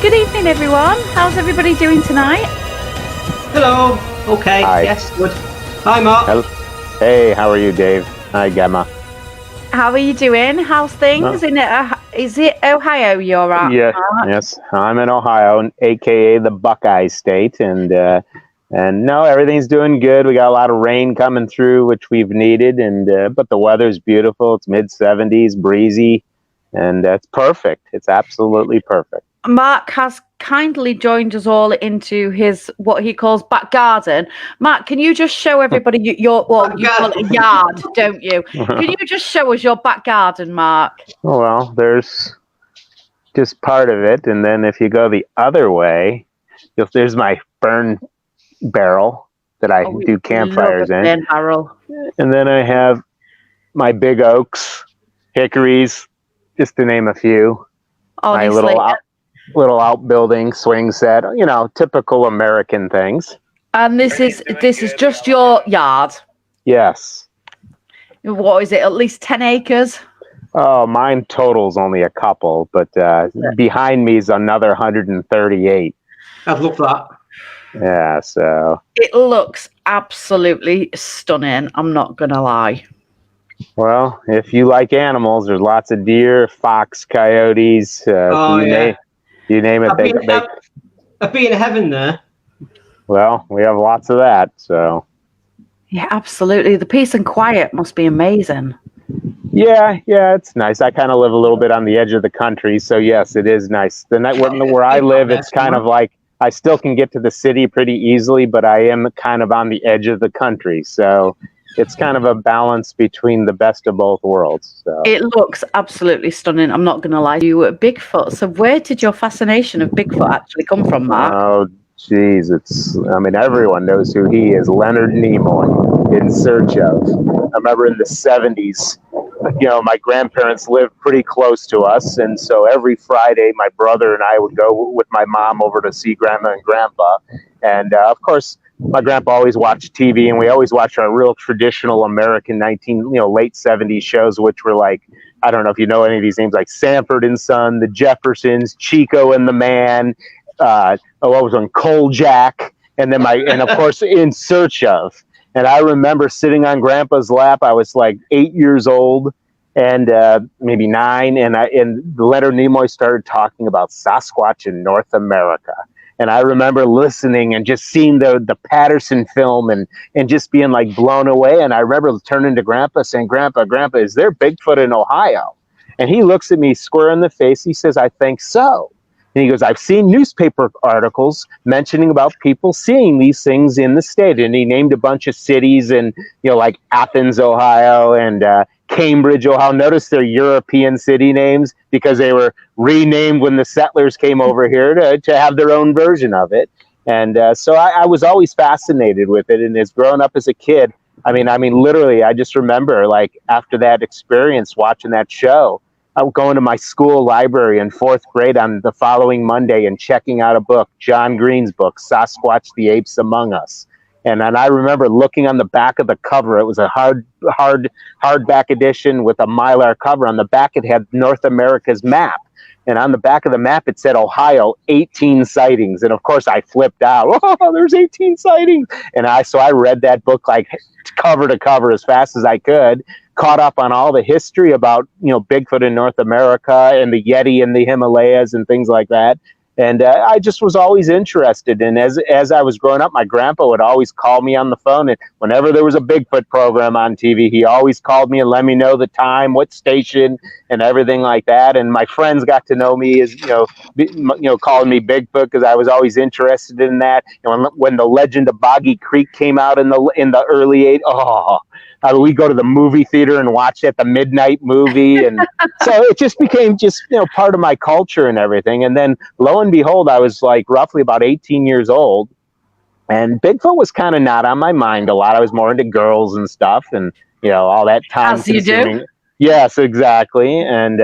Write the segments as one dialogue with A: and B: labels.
A: Good evening, everyone. How's everybody doing tonight?
B: Hello. Okay.
C: Hi.
B: Yes, good. Hi, Mark.
C: Hello. Hey, how are you, Dave? Hi, Gemma.
A: How are you doing? How's things? Is it Ohio you're at?
C: Yeah,
A: Mark?
C: yes, I'm in Ohio, aka the Buckeye State, and no, everything's doing good. We got a lot of rain coming through, which we've needed, and but the weather's beautiful. It's mid-70s, breezy, and it's perfect. It's absolutely perfect.
A: Mark has kindly joined us all into his what he calls back garden. Mark, can you just show everybody your you call it a yard, don't you? Can you just show us your back garden, Mark?
C: Well, there's just part of it, and then if you go the other way, there's my burn barrel that I do campfires in.
A: Barrel.
C: And then I have my big oaks, hickories, just to name a few.
A: Honestly,
C: My little outbuilding, swing set, typical American things.
A: and this is just your yard.
C: Yes.
A: What is it? At least 10 acres?
C: Oh, mine totals only a couple, but behind me is another 138.
B: I've looked at that.
C: Yeah, so.
A: It looks absolutely stunning. I'm not going to lie.
C: Well, if you like animals, there's lots of deer, fox, coyotes. You name it.
B: I've been in heaven there.
C: Well, we have lots of that, so.
A: Yeah, absolutely. The peace and quiet must be amazing.
C: Yeah, it's nice. I kind of live a little bit on the edge of the country, so yes, it is nice. Where I live, it's kind of like I still can get to the city pretty easily, but I am kind of on the edge of the country, so it's kind of a balance between the best of both worlds. So.
A: It looks absolutely stunning. I'm not going to lie. You were Bigfoot. So where did your fascination of Bigfoot actually come from, Mark?
C: Oh, geez. Everyone knows who he is. Leonard Nimoy, In Search Of. I remember in the 70s, my grandparents lived pretty close to us. And so every Friday, my brother and I would go with my mom over to see Grandma and Grandpa. And of course, my grandpa always watched TV, and we always watched our real traditional American late 70s shows, which were like, I don't know if you know any of these names, like Sanford and Son, The Jeffersons, Chico and the Man, what was one, Kojak, and of course, In Search Of. And I remember sitting on Grandpa's lap. I was like 8 years old, and maybe 9, and Leonard Nimoy started talking about Sasquatch in North America. And I remember listening and just seeing the Patterson film and just being like blown away. And I remember turning to Grandpa saying, Grandpa, is there Bigfoot in Ohio? And he looks at me square in the face. He says, I think so. And he goes, I've seen newspaper articles mentioning about people seeing these things in the state. And he named a bunch of cities and, like Athens, Ohio, and Cambridge, Ohio. Notice they're European city names because they were renamed when the settlers came over here to have their own version of it. And so I was always fascinated with it. And as growing up as a kid, I mean, literally, I just remember like after that experience watching that show, I would go into my school library in 4th grade on the following Monday and checking out a book, John Green's book, Sasquatch, the Apes Among Us. And I remember looking on the back of the cover. It was a hardback edition with a Mylar cover. On the back, it had North America's map. And on the back of the map, it said Ohio, 18 sightings. And of course, I flipped out. Oh, there's 18 sightings. And so I read that book like cover to cover as fast as I could, caught up on all the history about, Bigfoot in North America and the Yeti in the Himalayas and things like that. And I just was always interested. And as I was growing up, my grandpa would always call me on the phone. And whenever there was a Bigfoot program on TV, he always called me and let me know the time, what station, and everything like that. And my friends got to know me as, calling me Bigfoot because I was always interested in that. And when the Legend of Boggy Creek came out in the early 80s, we go to the movie theater and watch it, the midnight movie. And so it just became part of my culture and everything. And then lo and behold, I was like roughly about 18 years old, and Bigfoot was kind of not on my mind a lot. I was more into girls and stuff and, all that time.
A: As you do.
C: Yes, exactly. And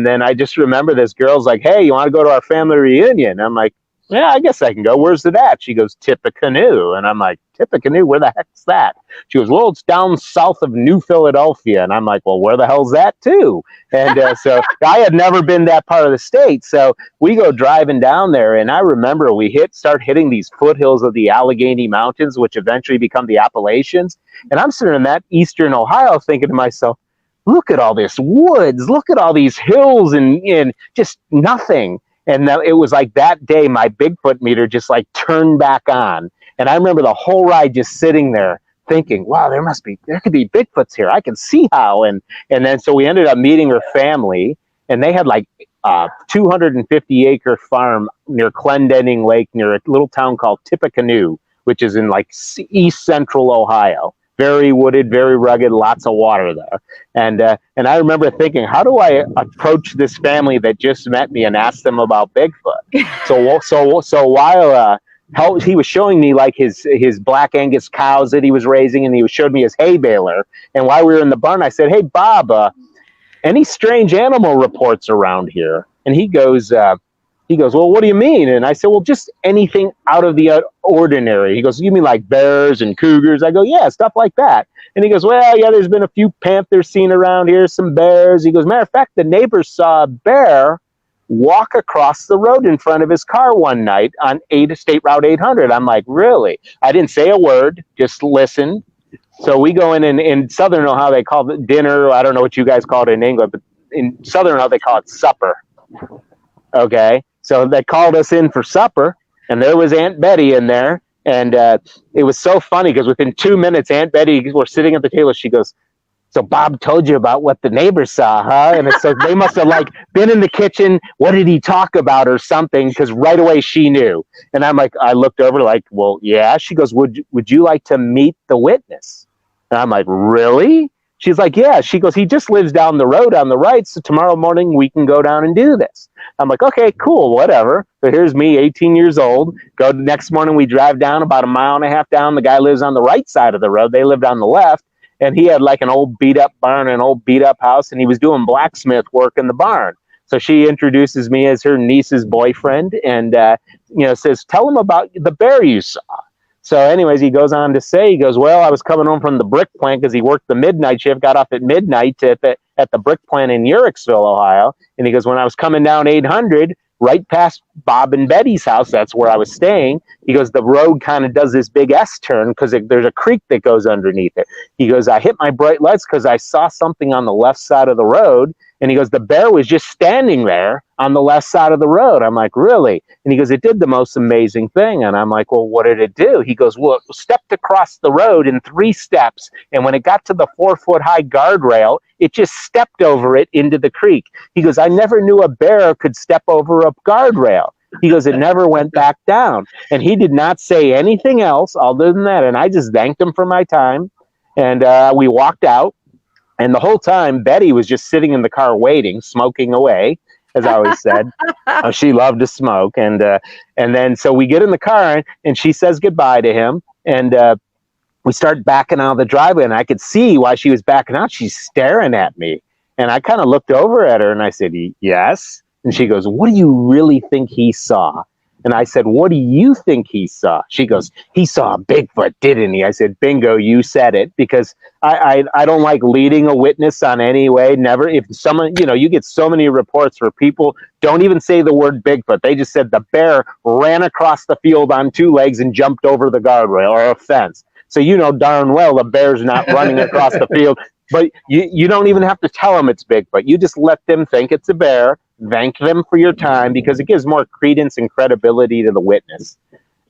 C: then I just remember this girl's like, hey, you want to go to our family reunion? I'm like, yeah, I guess I can go. Where's it at? She goes, Tippecanoe. And I'm like, Tippecanoe? Where the heck's that? She goes, well, it's down south of New Philadelphia. And I'm like, well, where the hell's that too? And so I had never been that part of the state. So we go driving down there. And I remember we start hitting these foothills of the Allegheny Mountains, which eventually become the Appalachians. And I'm sitting in that eastern Ohio thinking to myself, look at all this woods. Look at all these hills and just nothing. And it was like that day, my Bigfoot meter just like turned back on. And I remember the whole ride just sitting there thinking, wow, there could be Bigfoots here. I can see how. And then so we ended up meeting her family, and they had like a 250-acre farm near Clendenning Lake, near a little town called Tippecanoe, which is in like east central Ohio. Very wooded, very rugged, lots of water there. And I remember thinking, how do I approach this family that just met me and ask them about Bigfoot? So while he was showing me like his Black Angus cows that he was raising, and he showed me his hay baler. And while we were in the barn, I said, hey, Bob, any strange animal reports around here? And he goes, well, what do you mean? And I said, well, just anything out of the ordinary. He goes, you mean like bears and cougars? I go, yeah, stuff like that. And he goes, well, yeah, there's been a few panthers seen around here, some bears. He goes, matter of fact, the neighbors saw a bear walk across the road in front of his car one night on State Route 800. I'm like, really? I didn't say a word, just listened. So we go in Southern Ohio, they call it dinner. I don't know what you guys call it in England, but in Southern Ohio, they call it supper. Okay. So they called us in for supper, and there was Aunt Betty in there. And it was so funny because within 2 minutes, Aunt Betty, we're sitting at the table. She goes, so Bob told you about what the neighbors saw, huh? And it's so they must have like been in the kitchen. What did he talk about or something? Because right away she knew. And I'm like, I looked over like, well, yeah. She goes, would you like to meet the witness? And I'm like, really? She's like, yeah. She goes, he just lives down the road on the right. So tomorrow morning we can go down and do this. I'm like, okay, cool, whatever. So here's me, 18 years old. Go next morning, we drive down about 1.5 miles down. The guy lives on the right side of the road. They lived on the left. And he had like an old beat up barn, an old beat up house. And he was doing blacksmith work in the barn. So she introduces me as her niece's boyfriend and, says, tell him about the bear you saw. So anyways, he goes on to say, he goes, well, I was coming home from the brick plant because he worked the midnight shift, got off at midnight at the brick plant in Uricksville, Ohio. And he goes, when I was coming down 800, right past Bob and Betty's house, that's where I was staying. He goes, the road kind of does this big S turn because there's a creek that goes underneath it. He goes, I hit my bright lights because I saw something on the left side of the road. And he goes, the bear was just standing there on the left side of the road. I'm like, really? And he goes, it did the most amazing thing. And I'm like, well, what did it do? He goes, well, it stepped across the road in 3 steps. And when it got to the 4-foot-high guardrail, it just stepped over it into the creek. He goes, I never knew a bear could step over a guardrail. He goes, it never went back down. And he did not say anything else other than that. And I just thanked him for my time. And we walked out. And the whole time, Betty was just sitting in the car waiting, smoking away, as I always said. She loved to smoke. And then so we get in the car, and she says goodbye to him. And we start backing out of the driveway, and I could see why she was backing out. She's staring at me. And I kind of looked over at her, and I said, yes. And she goes, what do you really think he saw? And I said, what do you think he saw? She goes, he saw a Bigfoot, didn't he? I said, bingo, you said it. Because I don't like leading a witness on any way. Never. If someone, you get so many reports where people don't even say the word Bigfoot. They just said the bear ran across the field on 2 legs and jumped over the guardrail or a fence. So darn well the bear's not running across the field. But you don't even have to tell them it's Bigfoot. You just let them think it's a bear. Thank them for your time because it gives more credence and credibility to the witness.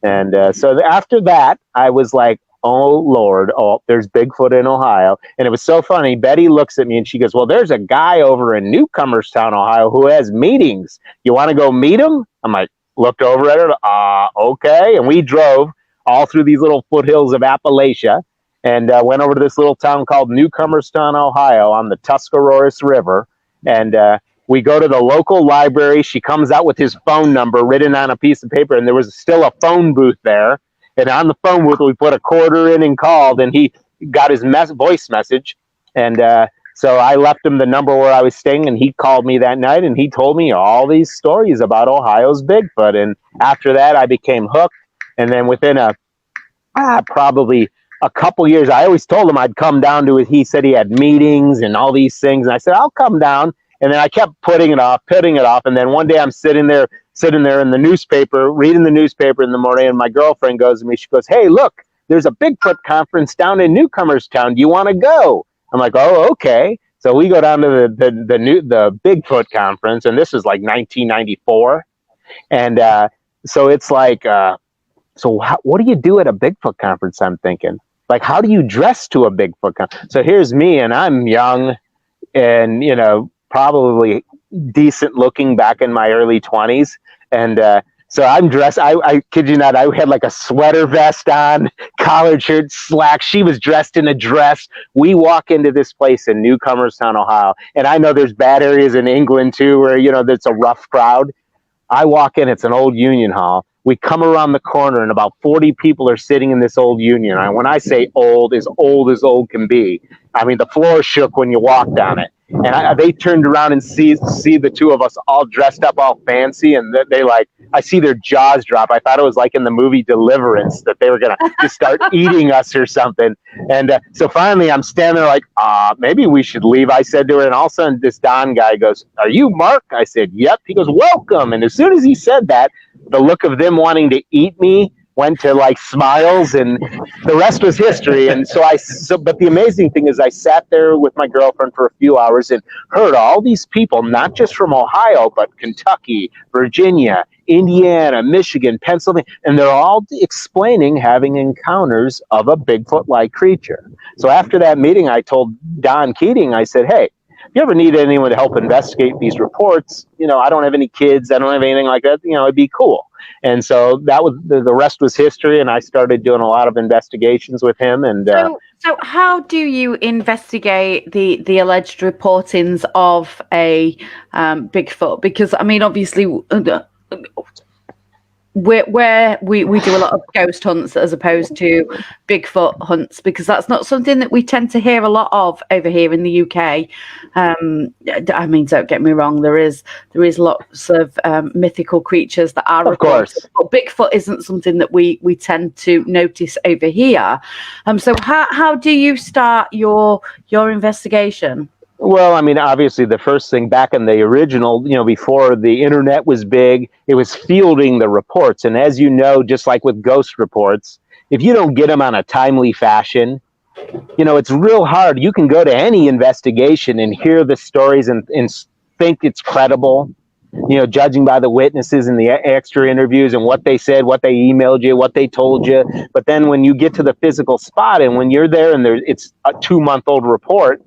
C: And so after that, I was like, oh, Lord, there's Bigfoot in Ohio. And it was so funny. Betty looks at me and she goes, well, there's a guy over in Newcomerstown, Ohio, who has meetings. You want to go meet him? I'm like, looked over at her. Okay. And we drove all through these little foothills of Appalachia and went over to this little town called Newcomerstown, Ohio on the Tuscarawas River. And we go to the local library. She comes out with his phone number written on a piece of paper, and there was still a phone booth there. And on the phone booth, we put a quarter in and called, and he got his voice message. And So I left him the number where I was staying, and he called me that night, and he told me all these stories about Ohio's Bigfoot. And after that, I became hooked. And then within probably a couple years, I always told him I'd come down to it. He said he had meetings and all these things. And I said, I'll come down. And then I kept putting it off. And then one day I'm sitting there in the newspaper, reading the newspaper in the morning. And my girlfriend goes to me, she goes, hey, look, there's a Bigfoot conference down in Newcomerstown. Do you want to go? I'm like, oh, okay. So we go down to the Bigfoot conference. And this is like 1994. And so it's like, what do you do at a Bigfoot conference? I'm thinking, like, how do you dress to a Bigfoot conference? So here's me, and I'm young and, probably decent looking back in my early 20s. And so I'm dressed, I kid you not, I had like a sweater vest on, collared shirt, slacks. She was dressed in a dress. We walk into this place in Newcomerstown, Ohio. And I know there's bad areas in England too, where, there's a rough crowd. I walk in, it's an old union hall. We come around the corner and about 40 people are sitting in this old union. And when I say old as old can be, I mean, the floor shook when you walked on it. And they turned around and see the two of us all dressed up, all fancy. And they I see their jaws drop. I thought it was like in the movie Deliverance that they were going to just start eating us or something. And so finally I'm standing there like, maybe we should leave, I said to her. And all of a sudden this Don guy goes, are you Marc? I said, yep. He goes, welcome. And as soon as he said that, the look of them wanting to eat me went to like smiles, and the rest was history. And but the amazing thing is I sat there with my girlfriend for a few hours and heard all these people, not just from Ohio, but Kentucky, Virginia, Indiana, Michigan, Pennsylvania, and they're all explaining having encounters of a Bigfoot-like creature. So after that meeting, I told Don Keating, I said, hey, if you ever need anyone to help investigate these reports, I don't have any kids, I don't have anything like that, it'd be cool. And so that was the rest was history, and I started doing a lot of investigations with him. And
A: so how do you investigate the alleged reportings of a Bigfoot? Because I mean, obviously, where we do a lot of ghost hunts as opposed to Bigfoot hunts, because that's not something that we tend to hear a lot of over here in the UK. I mean, don't get me wrong, there is lots of mythical creatures that are,
C: of course,
A: but Bigfoot isn't something that we tend to notice over here. So how do you start your investigation?
C: Well, I mean, obviously, the first thing back in the original, before the internet was big, it was fielding the reports. And as you know, just like with ghost reports, if you don't get them on a timely fashion, it's real hard. You can go to any investigation and hear the stories and think it's credible, judging by the witnesses and the extra interviews and what they said, what they emailed you, what they told you. But then when you get to the physical spot and when you're there and it's a 2-month-old report,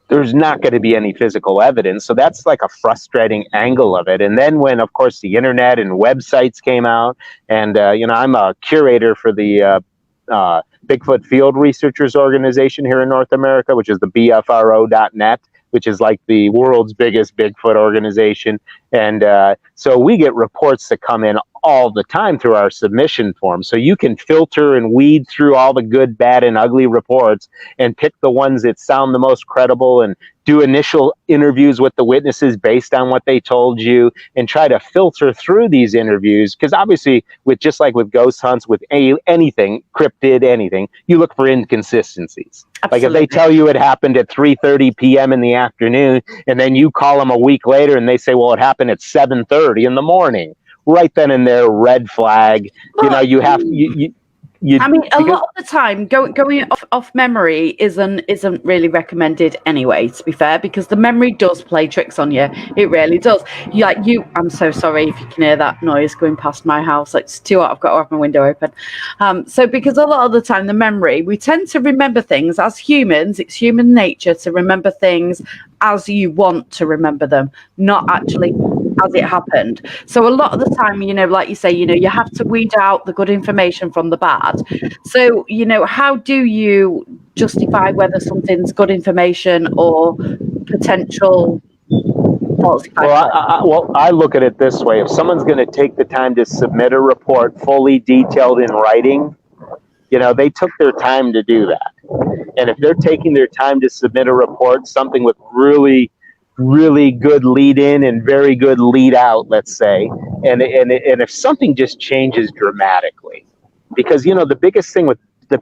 C: there's not going to be any physical evidence. So that's like a frustrating angle of it. And then when, of course, the internet and websites came out, and, I'm a curator for the Bigfoot Field Researchers Organization here in North America, which is the BFRO.net, which is like the world's biggest Bigfoot organization. And so we get reports that come in all the time through our submission form. So you can filter and weed through all the good, bad, and ugly reports and pick the ones that sound the most credible and do initial interviews with the witnesses based on what they told you and try to filter through these interviews. Because obviously, just like with ghost hunts, with anything, cryptid, anything, you look for inconsistencies. Absolutely. Like if they tell you it happened at 3:30 p.m. in the afternoon, and then you call them a week later and they say, well, it happened at 7:30 in the morning. Right then and there, red flag.
A: Well,
C: you have
A: I mean, a lot of the time, going off memory isn't really recommended anyway, to be fair, because the memory does play tricks on you. It really does. I'm so sorry if you can hear that noise going past my house. It's too hot. I've got to have my window open. So because a lot of the time, the memory, we tend to remember things as humans. It's human nature to remember things as you want to remember them, not actually as it happened. So a lot of the time, like you say, you have to weed out the good information from the bad. So, how do you justify whether something's good information or potential falsified?
C: Well, I look at it this way. If someone's going to take the time to submit a report fully detailed in writing, they took their time to do that. And if they're taking their time to submit a report, something with really good lead in and very good lead out, let's say, and if something just changes dramatically, because the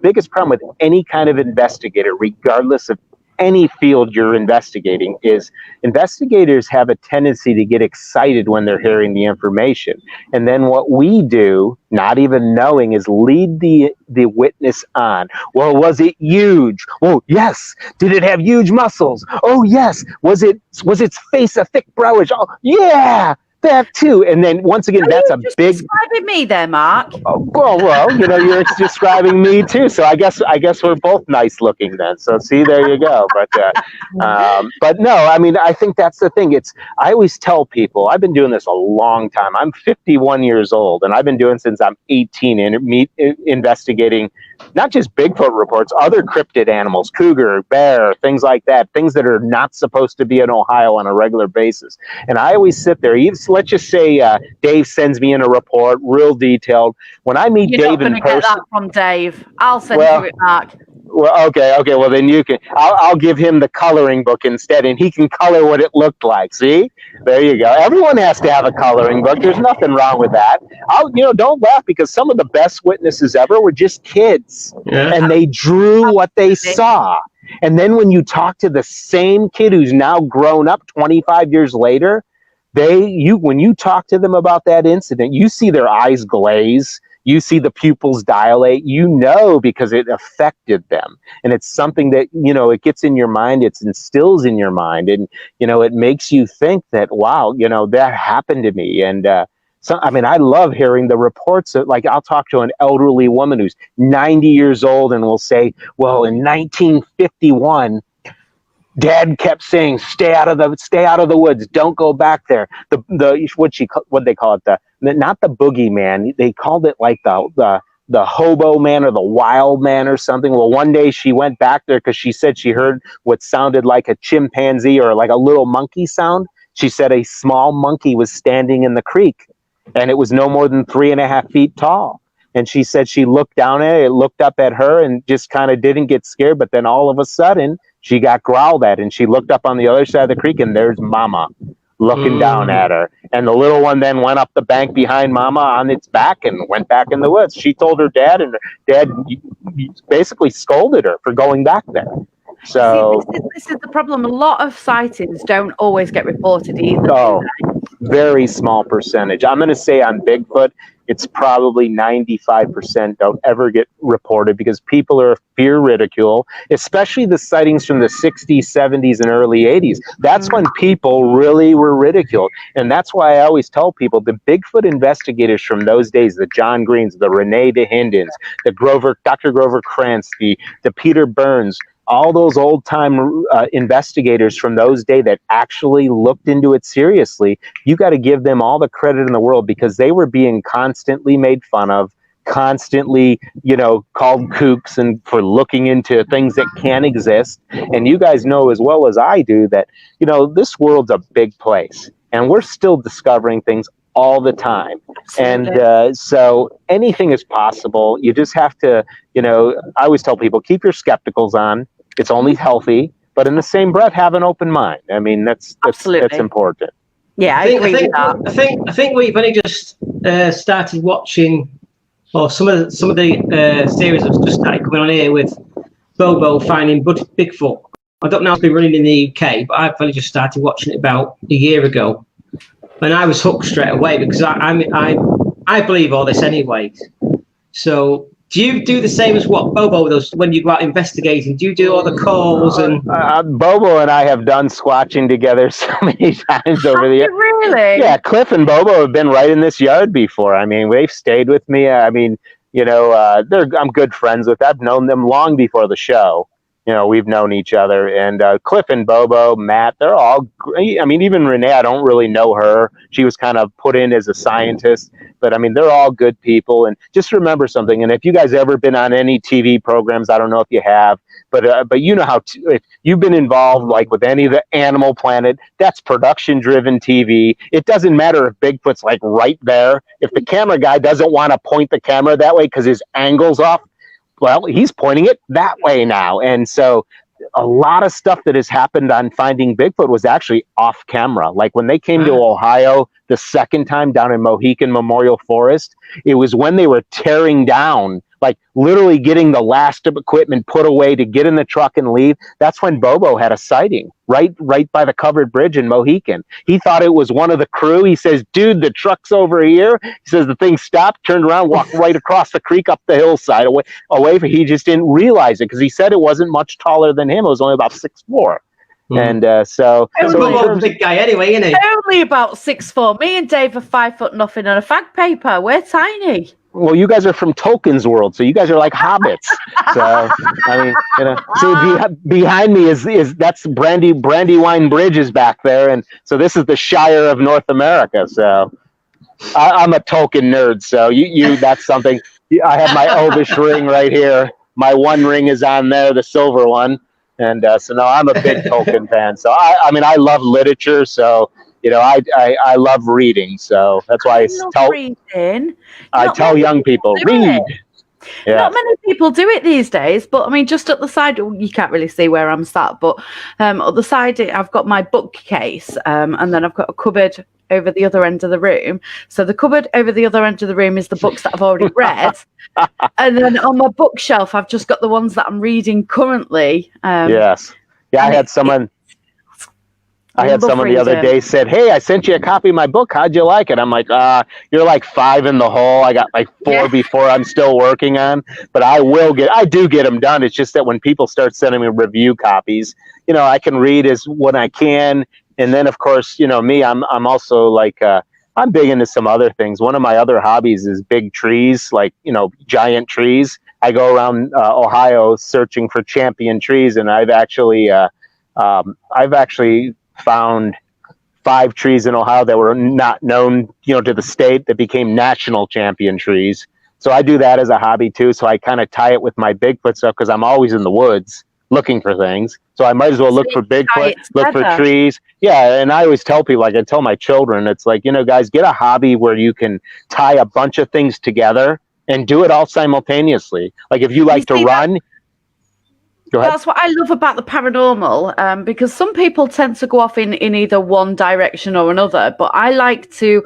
C: biggest problem with any kind of investigator, regardless of any field you're investigating, is investigators have a tendency to get excited when they're hearing the information. And then what we do, not even knowing, is lead the witness on. Well, was it huge? Oh, yes. Did it have huge muscles? Oh, yes. Was its face a thick browish? Oh, yeah. That too. And then once again, that's a big.
A: Describing me there, Marc.
C: Well, you're describing me too. So I guess we're both nice looking then. So see, there you go. But no, I mean, I think that's the thing. I always tell people, I've been doing this a long time. I'm 51 years old, and I've been doing since I'm 18 investigating not just Bigfoot reports, other cryptid animals, cougar, bear, things like that, things that are not supposed to be in Ohio on a regular basis. And I always sit there. Let's just say Dave sends me in a report, real detailed. When I meet Dave in person,
A: you're not going to get that from Dave. I'll send you it, Marc.
C: Well, okay. Well, then you can. I'll give him the coloring book instead, and he can color what it looked like. See, there you go. Everyone has to have a coloring book. There's nothing wrong with that. Don't laugh, because some of the best witnesses ever were just kids, and they drew what they saw. And then when you talk to the same kid who's now grown up 25 years later, when you talk to them about that incident, you see their eyes glaze. You see the pupils dilate, because it affected them. And it's something that, it gets in your mind, it instills in your mind. And, it makes you think that, wow, that happened to me. And I love hearing the reports that, like, I'll talk to an elderly woman who's 90 years old and will say, well, in 1951, Dad kept saying, stay out of the woods. Don't go back there. What they call it, not the boogeyman. They called it like the hobo man or the wild man or something. Well, one day she went back there because she said she heard what sounded like a chimpanzee or like a little monkey sound. She said a small monkey was standing in the creek, and it was no more than 3.5 feet tall. And she said she looked down at it looked up at her and just kind of didn't get scared. But then all of a sudden, she got growled at, and she looked up on the other side of the creek, and there's Mama looking down at her. And the little one then went up the bank behind Mama on its back and went back in the woods. She told her dad, and her dad basically scolded her for going back there. So
A: this is the problem. A lot of sightings don't always get reported either.
C: Oh, very small percentage. I'm going to say on Bigfoot, it's probably 95% don't ever get reported because people are fear ridicule, especially the sightings from the 60s, 70s, and early 80s. That's when people really were ridiculed. And that's why I always tell people the Bigfoot investigators from those days, the John Greens, the Renee DeHindens, the Dr. Grover Krantz, the Peter Burns, all those old-time investigators from those days that actually looked into it seriously, you got to give them all the credit in the world because they were being constantly made fun of, constantly, called kooks and for looking into things that can't exist. And you guys know as well as I do that, this world's a big place and we're still discovering things all the time. And so anything is possible. You just have to, I always tell people, keep your skepticals on. It's only healthy, but in the same breath, have an open mind. I mean, that's important.
A: Yeah, I agree with that.
B: I think we've only just started watching, or some of the series have just started coming on here with Bobo finding Bigfoot. I don't know if it's been running in the UK, but I've only just started watching it about a year ago, and I was hooked straight away because I believe all this anyway. So. Do you do the same as what Bobo does when you go out investigating? Do you do all the calls and?
C: Bobo and I have done squatching together so many times over the years.
A: Really?
C: Yeah, Cliff and Bobo have been right in this yard before. I mean, they've stayed with me. I mean, I'm good friends with. I've known them long before the show. We've known each other, and Cliff and Bobo, Matt, they're all great. I mean, even Renee, I don't really know her. She was kind of put in as a scientist, but I mean, they're all good people. And just remember something, and if you guys ever been on any TV programs, I don't know if you have, but how if you've been involved like with any of the Animal Planet, that's production-driven TV. It doesn't matter if Bigfoot's like right there. If the camera guy doesn't want to point the camera that way because his angle's off, well, he's pointing it that way now. And so a lot of stuff that has happened on Finding Bigfoot was actually off camera. Like when they came to Ohio the second time down in Mohican Memorial Forest, it was when they were tearing down, like literally getting the last of equipment put away to get in the truck and leave. That's when Bobo had a sighting right by the covered bridge in Mohican. He thought it was one of the crew. He says, dude, the truck's over here. He says the thing stopped, turned around, walked right across the creek up the hillside away. He just didn't realize it because he said it wasn't much taller than him. It was only about 6'4". And so
B: Bobo's a big guy anyway, isn't he?
A: Only about 6'4". Me and Dave are 5 foot nothing on a fag paper. We're tiny.
C: Well, you guys are from Tolkien's world, so you guys are like hobbits. So I mean, see, behind me is that's Brandywine Bridge is back there, and so this is the Shire of North America. So I'm a Tolkien nerd. So you that's something. I have my Elvish ring right here. My one ring is on there, the silver one. And so no, I'm a big Tolkien fan. So I mean, I love literature. So I love reading. So that's why I tell young people read. Yeah.
A: Not many people do it these days, but I mean, just at the side, you can't really see where I'm sat, but at the side, I've got my bookcase, and then I've got a cupboard over the other end of the room. So the cupboard over the other end of the room is the books that I've already read. And then on my bookshelf, I've just got the ones that I'm reading currently.
C: Yes. Yeah, I had someone the other day said, hey, I sent you a copy of my book. How'd you like it? I'm like, you're like 5 in the hole. I got like 4 before I'm still working on. But I do get them done. It's just that when people start sending me review copies, I can read when I can. And then, of course, me, I'm also like, I'm big into some other things. One of my other hobbies is big trees, like, giant trees. I go around Ohio searching for champion trees, and I've actually found 5 trees in Ohio that were not known, to the state that became national champion trees. So I do that as a hobby too. So I kind of tie it with my Bigfoot stuff because I'm always in the woods looking for things. So I might as well look for Bigfoot, look for trees. Yeah. And I always tell people, like I tell my children, it's like, guys, get a hobby where you can tie a bunch of things together and do it all simultaneously. Like if you like to run. Go ahead.
A: That's what I love about the paranormal, because some people tend to go off in either one direction or another. But I like to,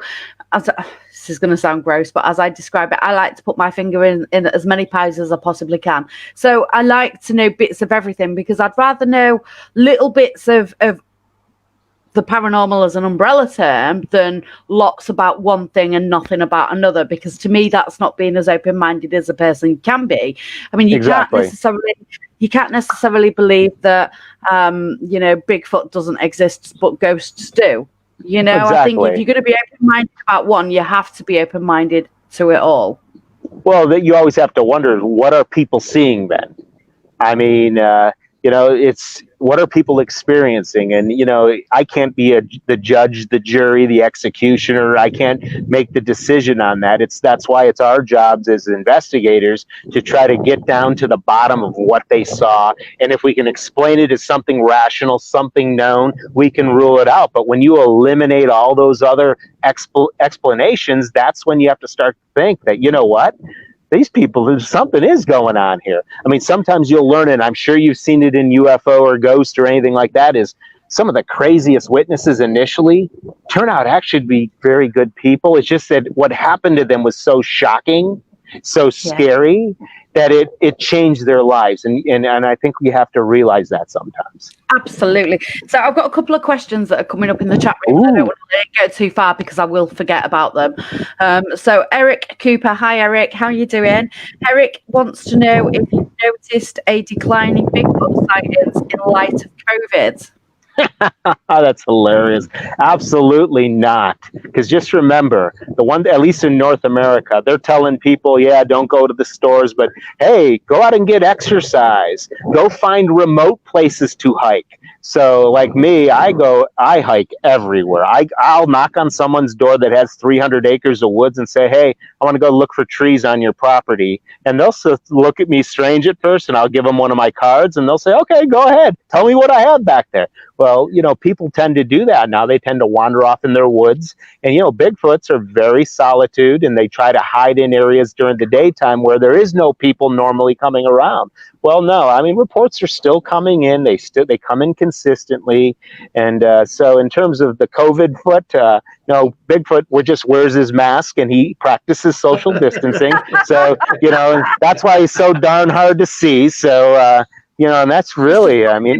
A: this is going to sound gross, but as I describe it, I like to put my finger in as many pies as I possibly can. So I like to know bits of everything because I'd rather know little bits of the paranormal as an umbrella term than lots about one thing and nothing about another, because to me that's not being as open-minded as a person can be. I mean, you can't necessarily believe that Bigfoot doesn't exist but ghosts do.
C: Exactly.
A: I think if you're going to be open-minded about one, you have to be open-minded to it all.
C: Well, you always have to wonder, what are people seeing then? I mean, it's what are people experiencing? And, I can't be the judge, the jury, the executioner. I can't make the decision on that. That's why it's our jobs as investigators to try to get down to the bottom of what they saw. And if we can explain it as something rational, something known, we can rule it out. But when you eliminate all those other explanations, that's when you have to start to think that, what? These people, something is going on here. I mean, sometimes you'll learn, and I'm sure you've seen it in UFO or Ghost or anything like that, is some of the craziest witnesses initially turn out actually to be very good people. It's just that what happened to them was so shocking, so scary, that it changed their lives. And I think we have to realize that sometimes.
A: Absolutely. So I've got a couple of questions that are coming up in the chat room. I don't want to go too far because I will forget about them. So Eric Cooper, hi Eric, how are you doing? Eric wants to know if you've noticed a decline in Bigfoot sightings in light of COVID.
C: That's hilarious. Absolutely not. Because just remember, the one, at least in North America, they're telling people, don't go to the stores, but hey, go out and get exercise. Go find remote places to hike. So like me, I hike everywhere. I'll knock on someone's door that has 300 acres of woods and say, hey, I want to go look for trees on your property. And they'll look at me strange at first, and I'll give them one of my cards, and they'll say, okay, go ahead. Tell me what I have back there. Well, people tend to do that now. They tend to wander off in their woods. And, Bigfoots are very solitude, and they try to hide in areas during the daytime where there is no people normally coming around. Well, no, I mean, reports are still coming in. They come in consistently. And so in terms of the COVID foot, Bigfoot just wears his mask and he practices social distancing. So, that's why he's so darn hard to see. So, and that's really, I mean,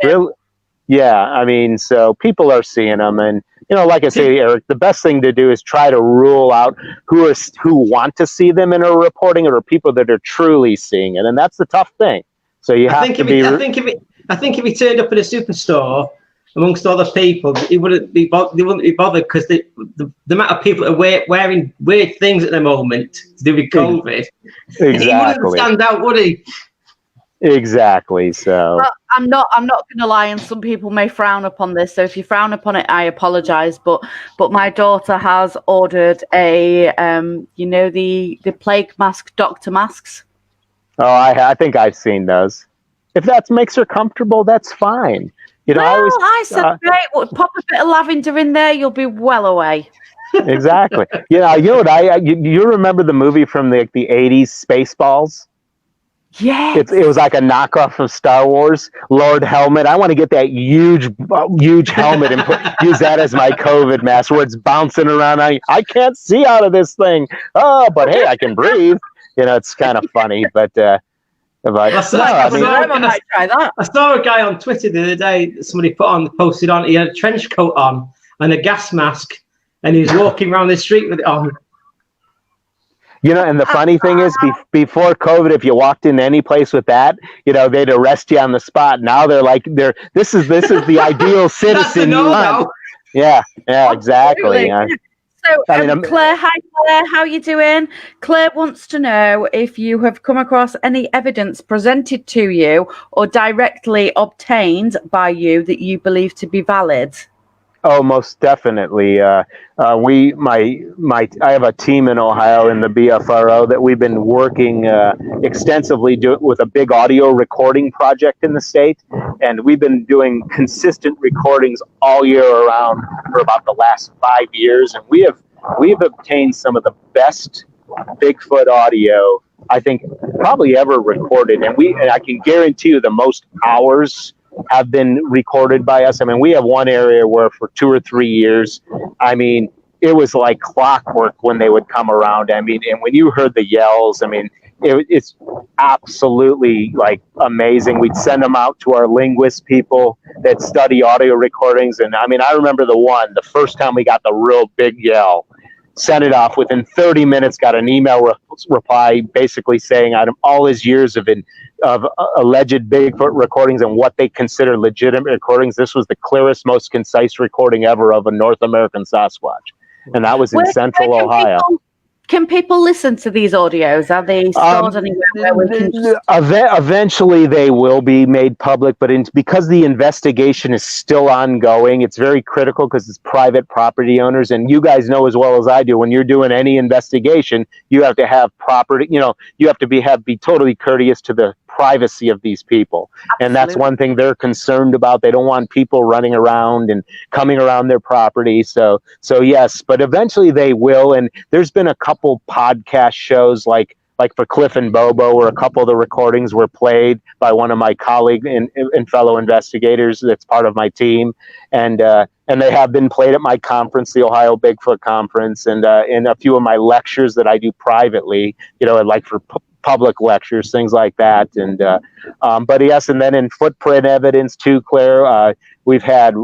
C: really, yeah, I mean, so people are seeing them. And, like I say, Eric, the best thing to do is try to rule out who want to see them and are reporting it, or people that are truly seeing it. And that's the tough thing. So you have to be.
B: I think if he turned up in a superstore amongst other people, they wouldn't be bothered, because the amount of people that are wearing weird things at the moment to do with COVID.
C: Exactly.
B: He wouldn't stand out, would he?
C: Exactly. So
A: well, I'm not going to lie, and some people may frown upon this. So if you frown upon it, I apologise. But my daughter has ordered a the plague mask, doctor masks.
C: Oh, I think I've seen those. If that makes her comfortable, that's fine.
A: I said, great. Well, pop a bit of lavender in there, you'll be well away.
C: Exactly. You know what? You remember the movie from the 80s, Spaceballs?
A: Yes.
C: It was like a knockoff of Star Wars. Lord Helmet. I want to get that huge helmet and use that as my COVID mask, where it's bouncing around. I can't see out of this thing. Oh, but hey, I can breathe. It's kind of funny, but
B: I might try that. I saw a guy on Twitter the other day that somebody posted on. He had a trench coat on and a gas mask, and he was walking around the street with it on.
C: And the funny thing is, before COVID, if you walked into any place with that, they'd arrest you on the spot. Now this is the ideal citizen you want. Yeah, exactly. Yeah.
A: So, Claire, hi Claire, how are you doing? Claire wants to know if you have come across any evidence presented to you or directly obtained by you that you believe to be valid.
C: Oh, most definitely. I have a team in Ohio in the BFRO that we've been working extensively with a big audio recording project in the state, and we've been doing consistent recordings all year around for about the last 5 years, and we've obtained some of the best Bigfoot audio I think probably ever recorded, and I can guarantee you the most hours have been recorded by us. I mean, we have one area where for 2 or 3 years, I mean, it was like clockwork when they would come around. I mean, and when you heard the yells, I mean, it's absolutely like amazing. We'd send them out to our linguist people that study audio recordings. And I mean, I remember the first time we got the real big yell, sent it off within 30 minutes, got an email reply basically saying out of all his years of alleged Bigfoot recordings and what they consider legitimate recordings, this was the clearest, most concise recording ever of a North American Sasquatch. And that was in Central Ohio.
A: Can people listen to these audios? Are they stored anywhere where we can
C: eventually they will be made public, but because the investigation is still ongoing, it's very critical because it's private property owners. And you guys know as well as I do, when you're doing any investigation, you have to have property, you have to be totally courteous to the privacy of these people. Absolutely. And that's one thing they're concerned about. They don't want people running around and coming around their property. So yes, but eventually they will. And there's been a couple podcast shows like for Cliff and Bobo, where a couple of the recordings were played by one of my colleagues and fellow investigators that's part of my team. And they have been played at my conference, the Ohio Bigfoot Conference, and in a few of my lectures that I do privately, like for public lectures, things like that. And but yes, and then in footprint evidence too, Claire, we've had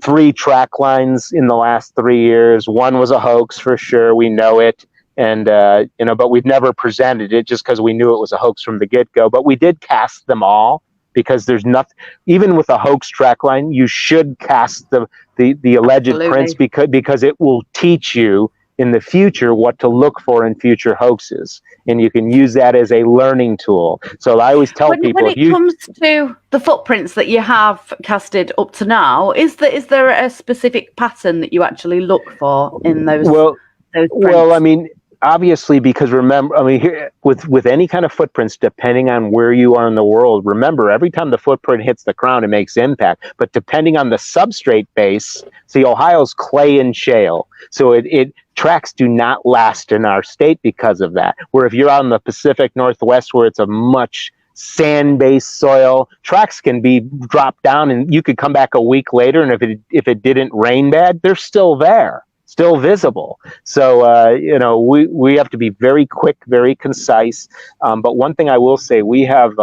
C: 3 track lines in the last 3 years. One was a hoax for sure, we know it, and but we've never presented it just because we knew it was a hoax from the get-go. But we did cast them all, because there's nothing, even with a hoax track line, you should cast the alleged prints, because it will teach you in the future what to look for in future hoaxes, and you can use that as a learning tool. So I always tell people,
A: when it comes to the footprints that you have casted up to now, is there a specific pattern that you actually look for in those?
C: Well,
A: those
C: I mean, obviously, because remember, I mean, here, with any kind of footprints, depending on where you are in the world, remember, every time the footprint hits the ground, it makes impact. But depending on the substrate base, see, Ohio's clay and shale, so it tracks do not last in our state because of that. Where if you're out in the Pacific Northwest, where it's a much sand-based soil, tracks can be dropped down, and you could come back a week later, and if it didn't rain bad, they're still there, still visible. So, you know, we have to be very quick, very concise. But one thing I will say, we have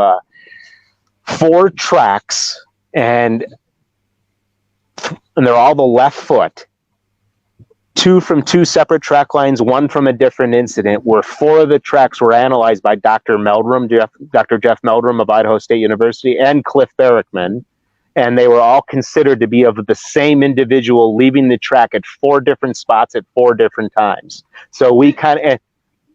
C: 4 tracks, and they're all the left foot. 2 from 2 separate track lines, 1 from a different incident, where 4 of the tracks were analyzed by Dr. Jeff Meldrum of Idaho State University and Cliff Barrickman. And they were all considered to be of the same individual leaving the track at 4 different spots at 4 different times. So we kind of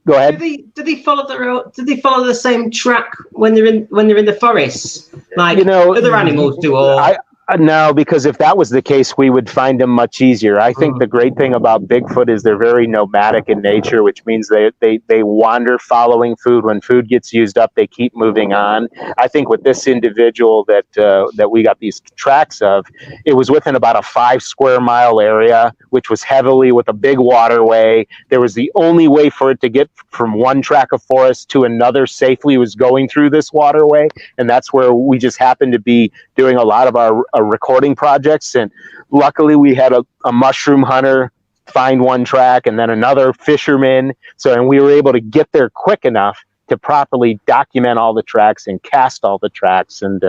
C: go ahead.
B: Do they follow the road? Do they follow the same track when they're in the forest, like other animals do? Or
C: No, because if that was the case, we would find them much easier. I think the great thing about Bigfoot is they're very nomadic in nature, which means they wander following food. When food gets used up, they keep moving on. I think with this individual that we got these tracks of, it was within about a 5 square mile area, which was heavily with a big waterway. There was the only way for it to get from one track of forest to another safely was going through this waterway. And that's where we just happened to be doing a lot of our recording projects, and luckily we had a mushroom hunter find one track and then another fisherman, and we were able to get there quick enough to properly document all the tracks and cast all the tracks. And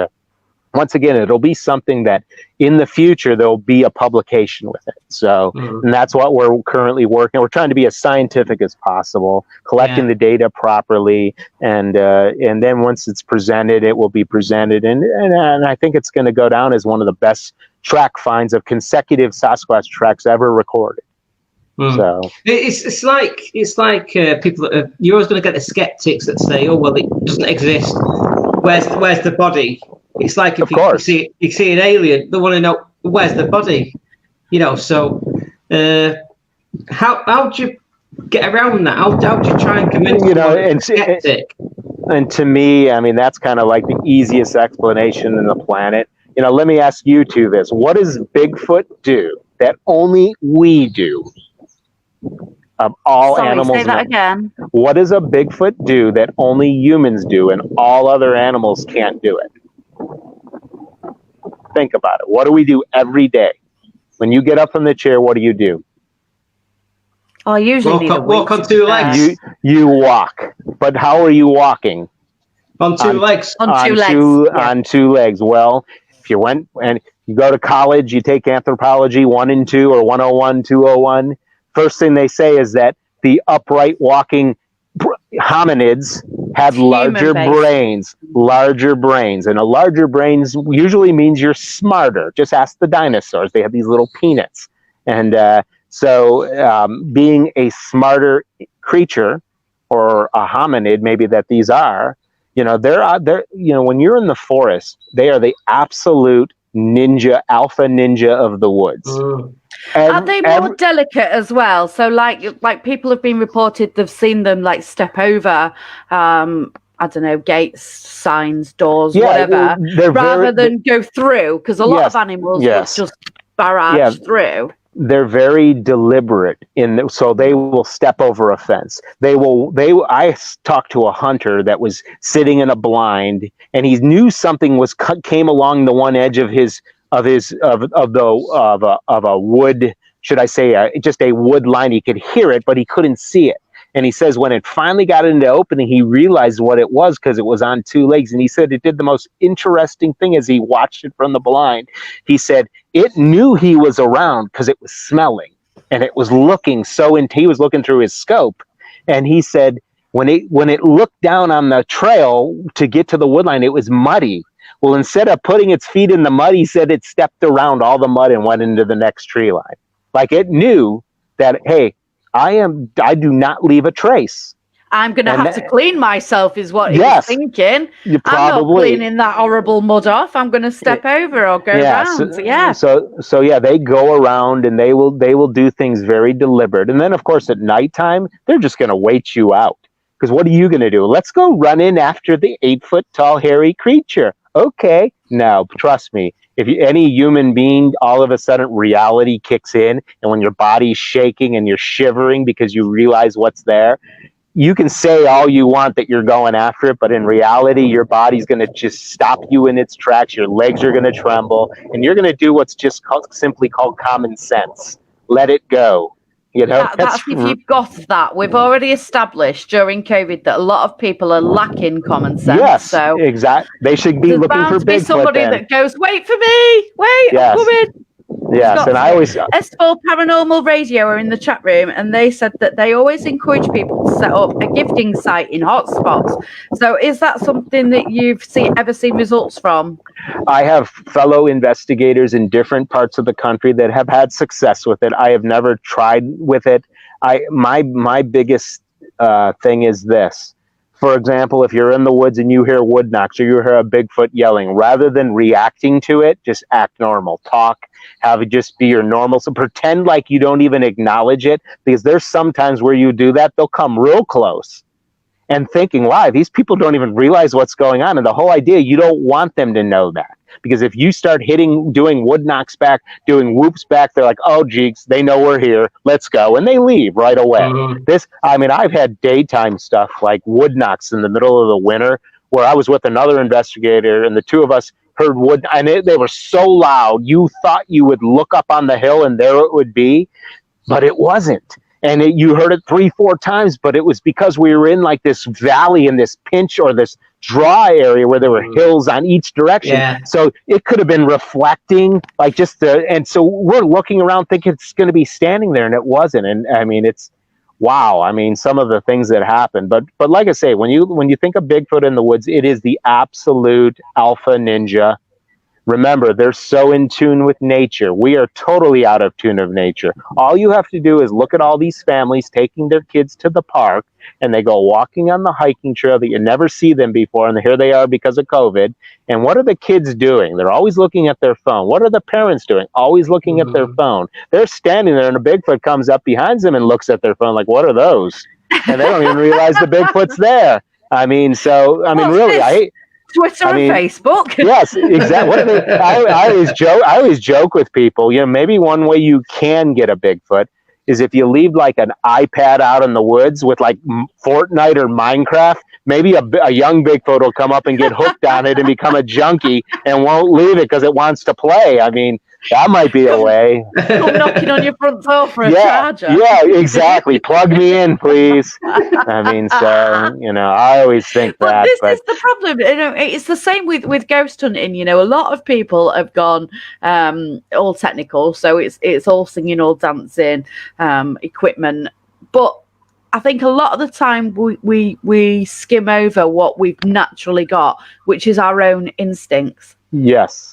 C: once again, it'll be something that in the future there'll be a publication with it. So and that's what we're currently working. We're trying to be as scientific as possible, collecting the data properly, and then once it's presented, it will be presented, and I think it's going to go down as one of the best track finds of consecutive Sasquatch tracks ever recorded. So
B: it's like people that you're always going to get the skeptics that say, "Oh well, it doesn't exist. Where's the body?" It's like if you see an alien, they want to know where's the body, you know. So how do you get around that? How do you try and convince a skeptic?
C: And to me, I mean, that's kind of like the easiest explanation in the planet. You know, let me ask you two this: what does Bigfoot do that only we do? Of all animals.
A: Say that again.
C: What does a Bigfoot do that only humans do and all other animals can't do it? Think about it. What do we do every day? When you get up from the chair, what do you do?
A: Oh, I usually
B: walk on 2 legs.
C: You walk. But how are you walking?
B: On 2 legs.
C: On 2 legs. Well, if you went and you go to college, you take anthropology 1 and 2 or 101, 201. First thing they say is that the upright walking hominids had larger brains, and a larger brains usually means you're smarter. Just ask the dinosaurs; they have these little peanuts, and so being a smarter creature or a hominid, maybe that these are, you know, they're you know, when you're in the forest, they are the absolute alpha ninja of the woods.
A: Are they more delicate as well? So like people have been reported, they've seen them like step over, I don't know, gates, signs, doors, whatever, rather than go through, because a lot of animals will just barrage through.
C: They're very deliberate so they will step over a fence. I talked to a hunter that was sitting in a blind, and he knew something came along the one edge of a wood, should I say, just a wood line. He could hear it, but he couldn't see it. And he says when it finally got into opening, he realized what it was because it was on 2 legs. And he said it did the most interesting thing as he watched it from the blind. He said it knew he was around because it was smelling, and it was looking he was looking through his scope. And he said when it looked down on the trail to get to the wood line, it was muddy. Well, instead of putting its feet in the mud, he said it stepped around all the mud and went into the next tree line. Like it knew that, hey, I do not leave a trace.
A: I'm going to have to clean myself, is what he was
C: Yes,
A: thinking.
C: you
A: I'm not
C: probably
A: cleaning that horrible mud off. I'm going to step over or go round.
C: So yeah, they go around and they will do things very deliberate. And then of course at nighttime, they're just going to wait you out. Because what are you going to do? Let's go run in after the 8-foot tall hairy creature. Okay, no, trust me. If any human being, all of a sudden reality kicks in, and when your body's shaking and you're shivering because you realize what's there, you can say all you want that you're going after it, but in reality, your body's going to just stop you in its tracks. Your legs are going to tremble, and you're going to do what's just simply called common sense. Let it go. You know,
A: that's if you've got that. We've already established during COVID that a lot of people are lacking common sense.
C: Yes,
A: so
C: exactly. They should be looking for
A: bound to be
C: Bigfoot
A: somebody
C: then.
A: that goes, "Wait for me! Wait,
C: Yes.
A: I'm coming."
C: Yes, and I always
A: S4 Paranormal Radio are in the chat room, and they said that they always encourage people to set up a gifting site in hotspots. So, is that something that you've ever seen results from?
C: I have fellow investigators in different parts of the country that have had success with it. I have never tried with it. My biggest thing is this. For example, if you're in the woods and you hear wood knocks or you hear a Bigfoot yelling, rather than reacting to it, just act normal. Talk, have it just be your normal. So pretend like you don't even acknowledge it, because there's sometimes where you do that, they'll come real close and thinking, wow, these people don't even realize what's going on. And the whole idea, you don't want them to know that. Because if you start doing wood knocks back, doing whoops back, they're like, oh, geez, they know we're here. Let's go. And they leave right away. Mm-hmm. I've had daytime stuff like wood knocks in the middle of the winter where I was with another investigator and the two of us heard wood, and they were so loud, you thought you would look up on the hill and there it would be, but it wasn't. And you heard it 3-4 times, but it was because we were in like this valley in this pinch or this draw area where there were hills on each direction. Yeah. So it could have been reflecting like and so we're looking around thinking it's going to be standing there, and it wasn't. And I mean, it's wow. I mean, some of the things that happen, but like I say, when you think of Bigfoot in the woods, it is the absolute alpha ninja. Remember, they're so in tune with nature. We are totally out of tune of nature. All you have to do is look at all these families taking their kids to the park, and they go walking on the hiking trail that you never see them before, and here they are because of COVID. And what are the kids doing? They're always looking at their phone. What are the parents doing? Always looking at their phone. They're standing there, and a Bigfoot comes up behind them and looks at their phone like, what are those? And they don't even realize the Bigfoot's there. I mean, really, I hate
A: Twitter and Facebook.
C: Yes, exactly. I always joke with people, maybe one way you can get a Bigfoot is if you leave like an iPad out in the woods with like Fortnite or Minecraft, maybe a young Bigfoot will come up and get hooked on it and become a junkie and won't leave it because it wants to play. I mean, that might be a way.
A: Come knocking on your front door for a charger.
C: Yeah, exactly. Plug me in, please. I mean, so, I always think that.
A: This is the problem. It's the same with ghost hunting. A lot of people have gone all technical. So it's all singing, all dancing, equipment. But I think a lot of the time we skim over what we've naturally got, which is our own instincts.
C: Yes.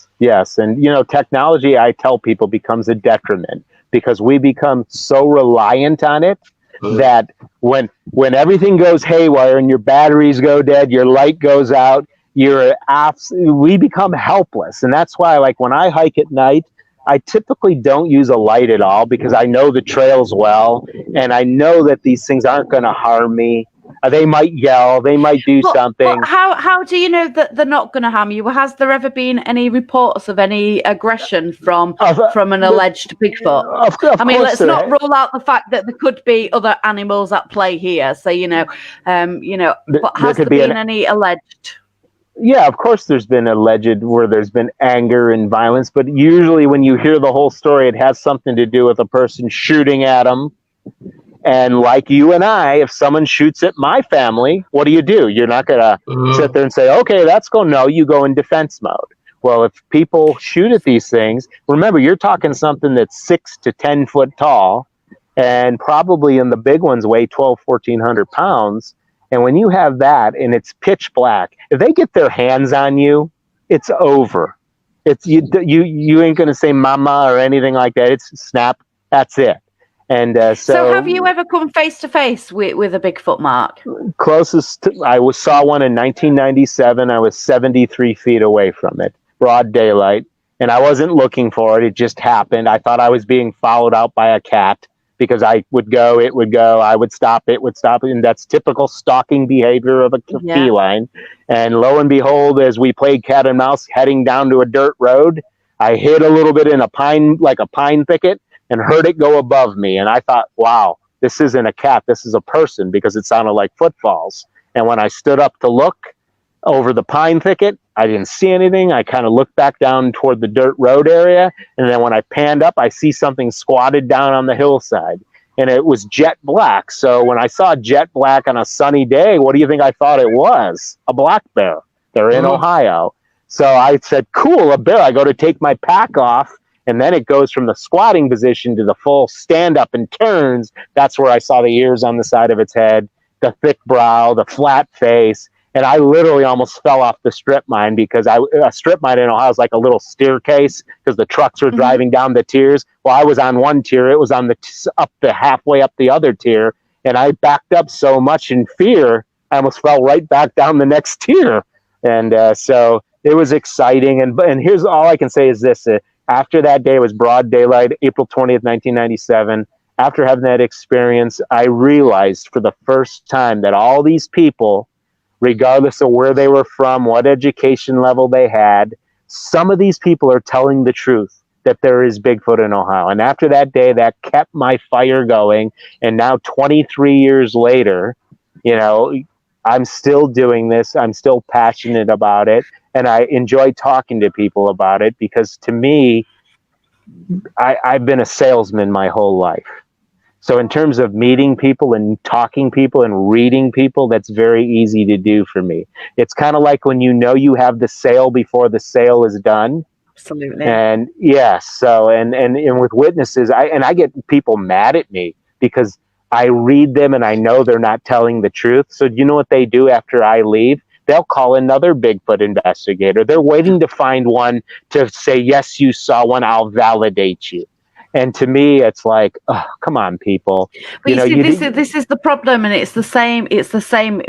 C: And, technology, I tell people, becomes a detriment because we become so reliant on it that when everything goes haywire and your batteries go dead, your light goes out, we become helpless. And that's why, like, when I hike at night, I typically don't use a light at all because I know the trails well, and I know that these things aren't going to harm me. They might yell, they might do something.
A: But how do you know that they're not going to harm you? Has there ever been any reports of any aggression from an alleged Bigfoot?
C: Of
A: let's not rule out the fact that there could be other animals at play here. So but has there been any alleged?
C: Yeah, of course there's been alleged where there's been anger and violence, but usually when you hear the whole story, it has something to do with a person shooting at them. And like you and I, if someone shoots at my family, what do? You're not going to sit there and say, okay, that's cool. No, you go in defense mode. Well, if people shoot at these things, remember, you're talking something that's 6 to 10 foot tall, and probably in the big ones weigh 1,100 pounds. And when you have that and it's pitch black, if they get their hands on you, it's over. It's you ain't going to say mama or anything like that. It's snap. That's it. And
A: so have you ever come face to face with a Bigfoot, Marc?
C: I saw one in 1997. I was 73 feet away from it, broad daylight, and I wasn't looking for it. It just happened. I thought I was being followed out by a cat because I would go, it would go, I would stop, it would stop, and that's typical stalking behavior of a feline. And lo and behold, as we played cat and mouse heading down to a dirt road, I hid a little bit in a pine thicket, and heard it go above me. And I thought, wow, this isn't a cat, this is a person, because it sounded like footfalls. And when I stood up to look over the pine thicket, I didn't see anything. I kind of looked back down toward the dirt road area. And then when I panned up, I see something squatted down on the hillside. And it was jet black. So when I saw jet black on a sunny day, what do you think I thought it was? A black bear. They're in Ohio. So I said, cool, a bear. I go to take my pack off. And then it goes from the squatting position to the full stand up and turns. That's where I saw the ears on the side of its head, the thick brow, the flat face. And I literally almost fell off the strip mine, because a strip mine in Ohio is like a little staircase because the trucks were driving down the tiers. Well, I was on one tier. It was on the halfway up the other tier. And I backed up so much in fear, I almost fell right back down the next tier. And so it was exciting. And here's all I can say is this. After that day, it was broad daylight, April 20th, 1997. After having that experience, I realized for the first time that all these people, regardless of where they were from, what education level they had, some of these people are telling the truth that there is Bigfoot in Ohio. And after that day, that kept my fire going. And now 23 years later, I'm still doing this. I'm still passionate about it. And I enjoy talking to people about it, because to me, I've been a salesman my whole life. So in terms of meeting people and talking people and reading people, that's very easy to do for me. It's kind of like when you have the sale before the sale is done.
A: Absolutely.
C: And so and with witnesses, I get people mad at me because I read them and I know they're not telling the truth. So you know what they do after I leave? They'll call another Bigfoot investigator. They're waiting to find one to say, yes, you saw one, I'll validate you. And to me, it's like, oh, come on, people.
A: But this is the problem, and it's the same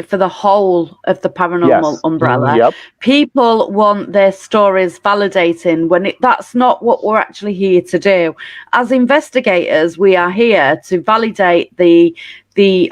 A: for the whole of the paranormal umbrella.
C: Yep.
A: People want their stories validating when that's not what we're actually here to do. As investigators, we are here to validate the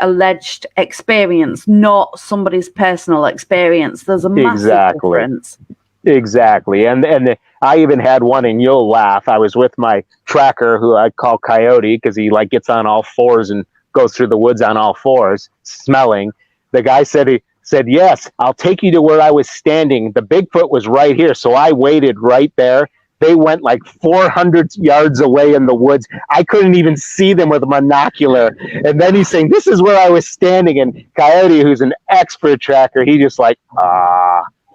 A: alleged experience, not somebody's personal experience. There's a massive difference.
C: Exactly. And I even had one, and you'll laugh. I was with my tracker, who I call Coyote because he gets on all fours and goes through the woods on all fours, smelling. The guy said, yes, I'll take you to where I was standing. The Bigfoot was right here. So I waited right there. They went like 400 yards away in the woods. I couldn't even see them with a monocular. And then he's saying, this is where I was standing. And Coyote, who's an expert tracker, he just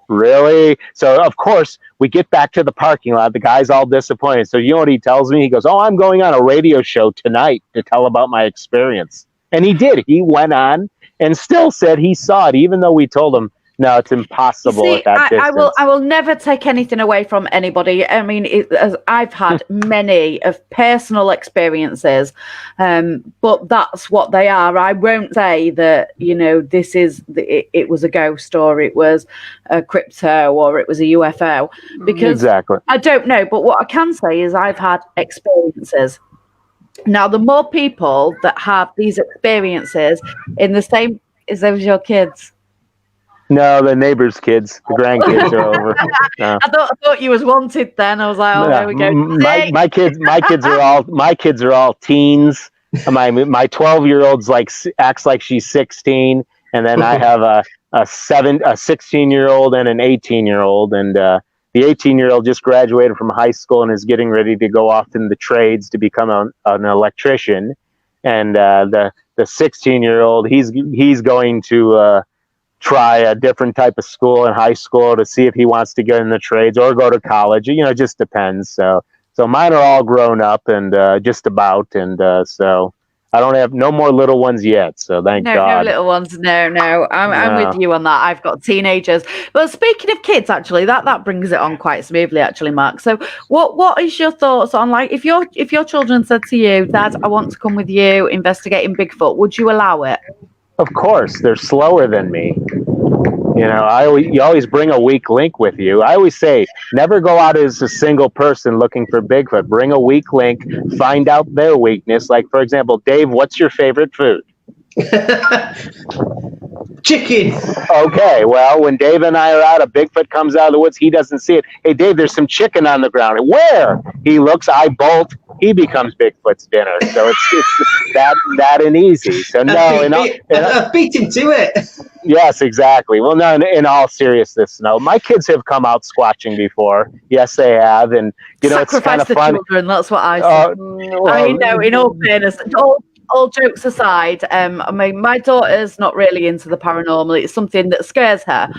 C: really? So, of course, we get back to the parking lot. The guy's all disappointed. So, you know what he tells me? He goes, oh, I'm going on a radio show tonight to tell about my experience. And he did. He went on and still said he saw it, even though we told him, no, it's impossible at that distance.
A: I will never take anything away from anybody. I mean, I've had many of personal experiences, but that's what they are. I won't say that, it was a ghost or it was a crypto or it was a UFO, because I don't know. But what I can say is I've had experiences. Now, the more people that have these experiences in the same as those your kids.
C: No, the neighbors' kids, the grandkids are over. No.
A: I thought you was wanted. Then I was like, oh, there we go.
C: My kids are all teens. My 12-year-old's acts like she's 16, and then I have a 16-year-old and an 18-year-old, and the 18-year-old just graduated from high school and is getting ready to go off in the trades to become an electrician, and the 16-year-old he's going to try a different type of school in high school to see if he wants to get in the trades or go to college. It just depends. So mine are all grown up and just about. And so I don't have no more little ones yet, so thank
A: No,
C: God.
A: no little ones. No. I'm with you on that. I've got teenagers. But speaking of kids, actually, that brings it on quite smoothly, actually, Marc. So, what is your thoughts on, like, if your children said to you, Dad, I want to come with you investigating Bigfoot, would you allow it?
C: Of course, they're slower than me. You know, you always bring a weak link with you. I always say, never go out as a single person looking for Bigfoot. Bring a weak link, find out their weakness. Like, for example, Dave, what's your favorite food?
B: Chicken.
C: Okay, well, when Dave and I are out, a Bigfoot comes out of the woods. He doesn't see it. Hey, Dave, there's some chicken on the ground. Where? He looks, I bolt. He becomes Bigfoot's dinner. So it's that and easy. So no,
B: I beat him to it.
C: Yes, exactly. Well, no, in all seriousness, no. My kids have come out squatching before. Yes, they have, and you know, it's kind of fun.
A: Children, that's what I say. I know. In all fairness, all jokes aside, I mean, my daughter's not really into the paranormal. It's something that scares her.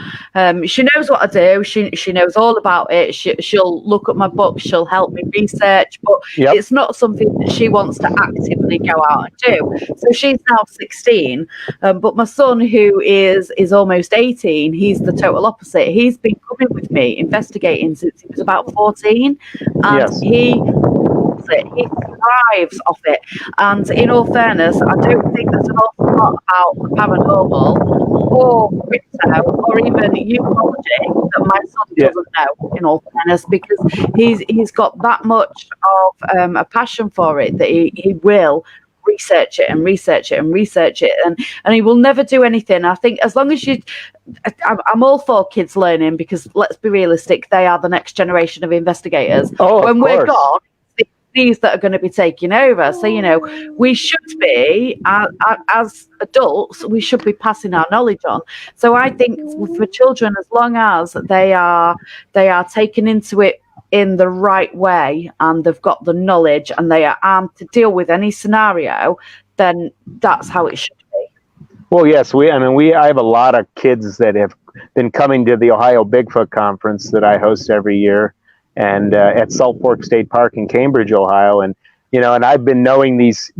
A: She knows what I do. She knows all about it. She'll look at my books. She'll help me research, but it's not something that she wants to actively go out and do. So she's now 16, but my son, who is almost 18, he's the total opposite. He's been coming with me investigating since he was about 14, and he thrives off it. And in all fairness, I don't think there's an awful lot about the paranormal or crypto or even ufology that my son doesn't know, in all fairness, because he's got that much of a passion for it that he will research it and research it and research it, and he will never do anything. I think as long as I'm all for kids learning, because let's be realistic, they are the next generation of investigators. When we're gone, these that are going to be taking over. So, you know, we should be, as adults, we should be passing our knowledge on. So I think for children, as long as they are taken into it in the right way and they've got the knowledge and they are armed to deal with any scenario, then that's how it should be.
C: Well, yes, I have a lot of kids that have been coming to the Ohio Bigfoot Conference that I host every year, and at Salt Fork State Park in Cambridge, Ohio. And, you know, and I've been knowing these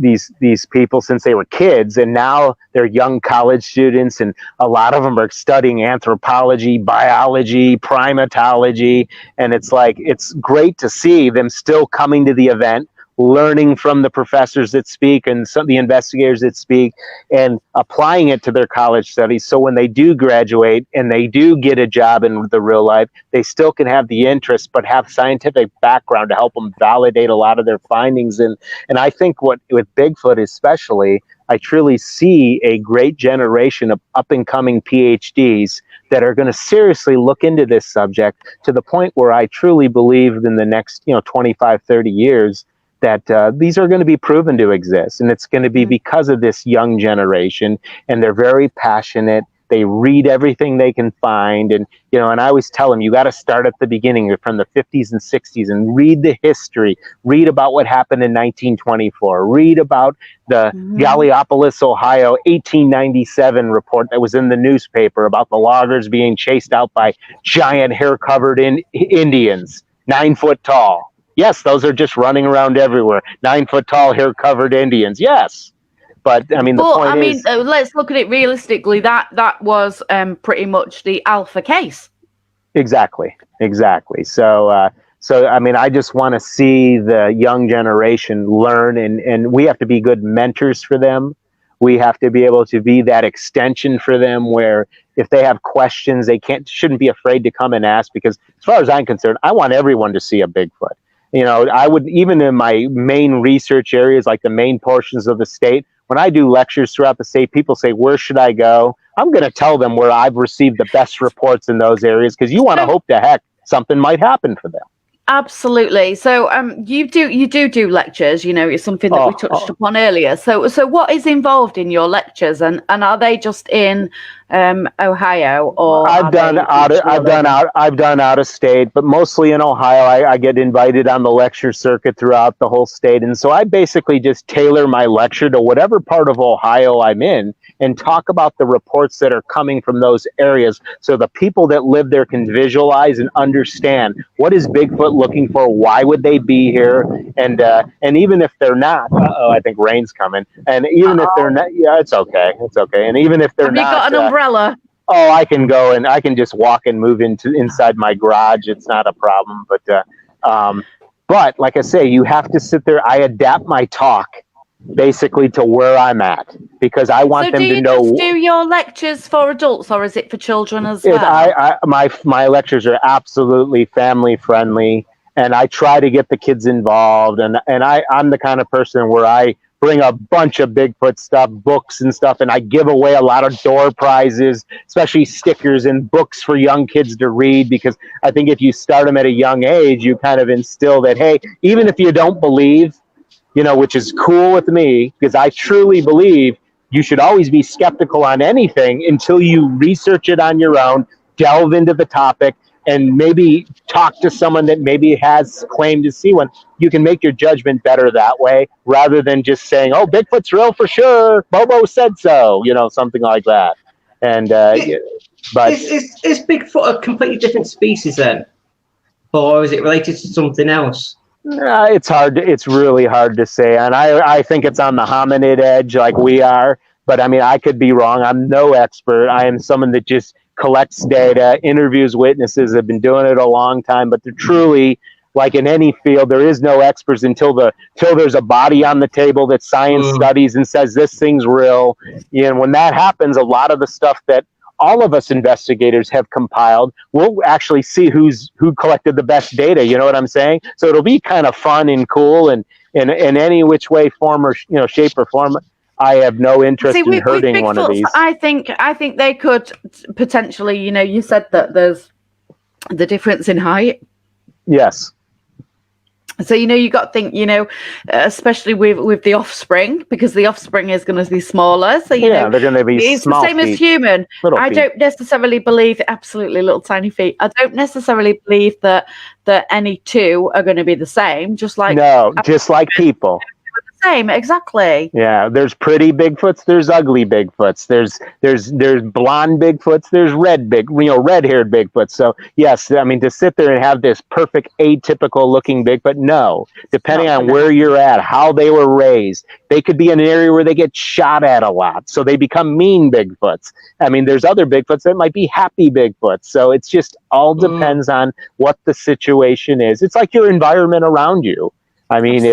C: people since they were kids, and now they're young college students, and a lot of them are studying anthropology, biology, primatology. And it's like, it's great to see them still coming to the event, learning from the professors that speak and some of the investigators that speak, and applying it to their college studies. So when they do graduate and they do get a job in the real life, they still can have the interest, but have scientific background to help them validate a lot of their findings. And I think with Bigfoot especially, I truly see a great generation of up and coming PhDs that are going to seriously look into this subject, to the point where I truly believe in the next, 25, 30 years, that these are going to be proven to exist. And it's going to be because of this young generation, and they're very passionate. They read everything they can find. And, and I always tell them, you got to start at the beginning, from the 50s and 60s, and read the history, read about what happened in 1924, read about the Gallipolis, Ohio, 1897 report that was in the newspaper about the loggers being chased out by giant hair-covered Indians, 9 foot tall. Yes, those are just running around everywhere. 9 foot tall, hair-covered Indians. Yes. But the point is,
A: let's look at it realistically. That was pretty much the alpha case.
C: Exactly. So, I just want to see the young generation learn, and we have to be good mentors for them. We have to be able to be that extension for them, where if they have questions, they shouldn't be afraid to come and ask, because as far as I'm concerned, I want everyone to see a Bigfoot. I would, even in my main research areas, like the main portions of the state, when I do lectures throughout the state, people say, where should I go? I'm going to tell them where I've received the best reports in those areas, because you want to hope to heck something might happen for them.
A: Absolutely. So you do lectures, it's something that we touched upon earlier. So what is involved in your lectures, and are they just in Ohio, or
C: I've done out of state, but mostly in Ohio. I get invited on the lecture circuit throughout the whole state, and so I basically just tailor my lecture to whatever part of Ohio I'm in and talk about the reports that are coming from those areas, so the people that live there can visualize and understand what is Bigfoot looking for, why would they be here, and even if they're not, I think rain's coming, and even if they're not, yeah, it's okay, and even if they're
A: have
C: not,
A: you got an umbrella?
C: Oh, I can go and I can just walk and move inside my garage. It's not a problem. But like I say, you have to sit there. I adapt my talk basically to where I'm at because I want them to know.
A: So do you just do your lectures for adults, or is it for children as well?
C: My lectures are absolutely family friendly, and I try to get the kids involved. And I'm the kind of person where I bring a bunch of Bigfoot stuff, books and stuff, and I give away a lot of door prizes, especially stickers and books for young kids to read, because I think if you start them at a young age, you kind of instill that, hey, even if you don't believe, which is cool with me, because I truly believe you should always be skeptical on anything until you research it on your own, delve into the topic, and maybe talk to someone that maybe has claimed to see one. You can make your judgment better that way, rather than just saying, "Oh, Bigfoot's real for sure. Bobo said so," something like that. And but
B: is Bigfoot a completely different species then, or is it related to something else?
C: It's really hard to say, and I think it's on the hominid edge, like we are. But I mean, I could be wrong. I'm no expert. I am someone that just collects data, interviews witnesses, have been doing it a long time, but they're truly, like in any field, there is no experts until there's a body on the table that science studies and says this thing's real. When that happens, a lot of the stuff that all of us investigators have compiled, we'll actually see who collected the best data. You know what I'm saying? So it'll be kind of fun and cool, and in any which way, form, or shape or form. I have no interest in hurting one of these.
A: I think they could potentially, you said that there's the difference in height.
C: Yes.
A: So, you got to think, especially with the offspring, because the offspring is going to be smaller. So, they're going to be small. It's the same as human. I don't necessarily believe, absolutely little tiny feet. I don't necessarily believe that any two are going to be the same, just like
C: people.
A: Same, exactly.
C: Yeah, there's pretty Bigfoots, there's ugly Bigfoots, there's blonde Bigfoots, there's red-haired Bigfoots. So yes, I mean, to sit there and have this perfect atypical looking Bigfoot, no. Depending on where you're at, how they were raised, they could be in an area where they get shot at a lot, so they become mean Bigfoots. I mean, there's other Bigfoots that might be happy Bigfoots. So it's just all depends on what the situation is. It's like your environment around you. I mean,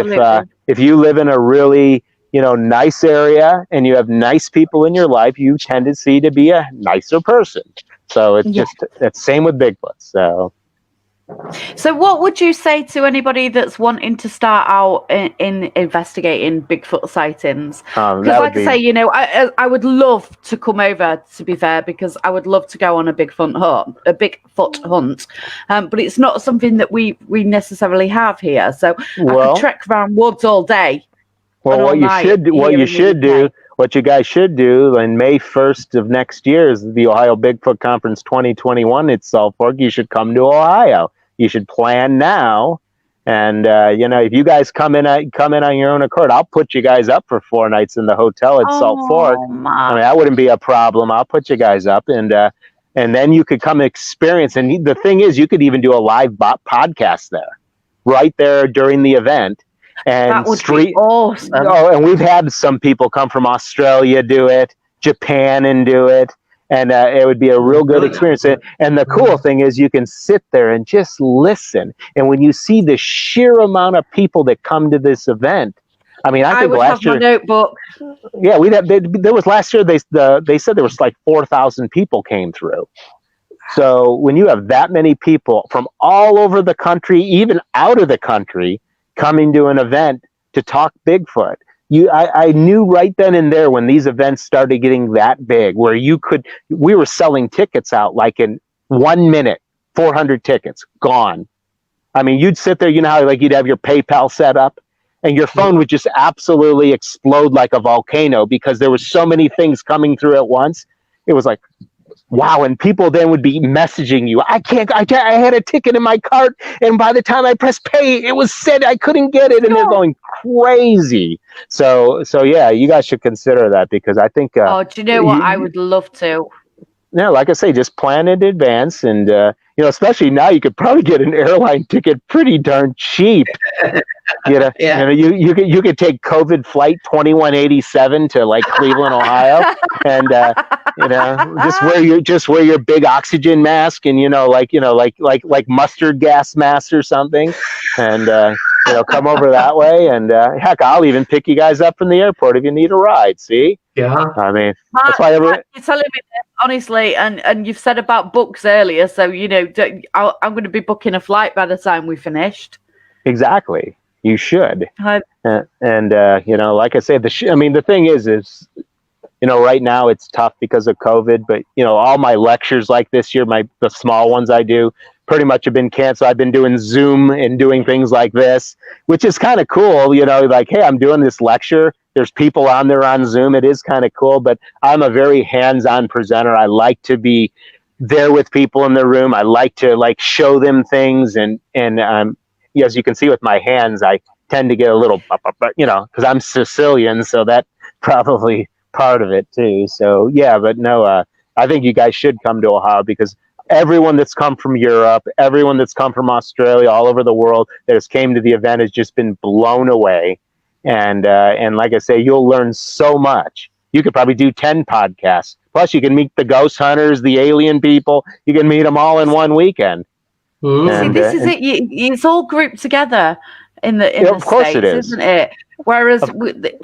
C: if you live in a really, nice area and you have nice people in your life, you tend to be a nicer person. So it's just that's same with Bigfoot. So what would you say to anybody that's wanting to start out in investigating Bigfoot sightings? Because like I say, I would love to come over, to be fair, because I would love to go on a Bigfoot hunt. But it's not something that we necessarily have here. So I could trek around woods all day. Well, what you guys should do on May 1st of next year is the Ohio Bigfoot Conference 2021 at Salt Fork. You should come to Ohio. You should plan now, and if you guys come in on your own accord, I'll put you guys up for 4 nights in the hotel at Salt Fork. I mean, that wouldn't be a problem. I'll put you guys up, and then you could come experience. And the thing is, you could even do a live podcast there, right there during the event. And
A: that would be awesome.
C: And we've had some people come from Australia do it, Japan, and do it. And it would be a real good experience. And the cool thing is you can sit there and just listen. And when you see the sheer amount of people that come to this event, I mean, I think
A: would
C: last
A: have my notebook.
C: Yeah, there was last year. They said there was like 4,000 people came through. So when you have that many people from all over the country, even out of the country, coming to an event to talk Bigfoot. I knew right then and there when these events started getting that big, where we were selling tickets out like in 1 minute, 400 tickets gone. I mean, you'd sit there, how you'd have your PayPal set up and your phone would just absolutely explode like a volcano because there were so many things coming through at once. it was like, wow. And people then would be messaging you. I had a ticket in my cart, and by the time I pressed pay, it was said I couldn't get it, and they're going crazy. So yeah, you guys should consider that, because I think,
A: do you know what? I would love to.
C: yeah, like I say, just plan in advance, and especially now, you could probably get an airline ticket pretty darn cheap.
B: Yeah.
C: You could take COVID flight 2187 to like Cleveland, Ohio, and just wear your big oxygen mask, and like mustard gas mask or something, and come over that way, and heck, I'll even pick you guys up from the airport if you need a ride. See?
B: Yeah.
C: I mean,
A: Marc,
C: that's why
A: you're telling me this, honestly, and you've said about books earlier, so I'm going to be booking a flight by the time we finished.
C: Exactly. You should. Like I say, the thing is, right now it's tough because of COVID, but all my lectures like this year, the small ones I do, pretty much have been canceled. I've been doing Zoom and doing things like this, which is kind of cool. Like, hey, I'm doing this lecture. There's people on there on Zoom. It is kind of cool, but I'm a very hands-on presenter. I like to be there with people in the room. I like to show them things, and as you can see with my hands, I tend to get a little, because I'm Sicilian, so that probably part of it too. So yeah, but no, I think you guys should come to Ohio, because everyone that's come from Europe, everyone that's come from Australia, all over the world that has came to the event has just been blown away. And like I say, you'll learn so much. You could probably do 10 podcasts. Plus, you can meet the ghost hunters, the alien people. You can meet them all in one weekend.
A: See, this is it. It's all grouped together in the
C: of course
A: States,
C: it is,
A: isn't it? Whereas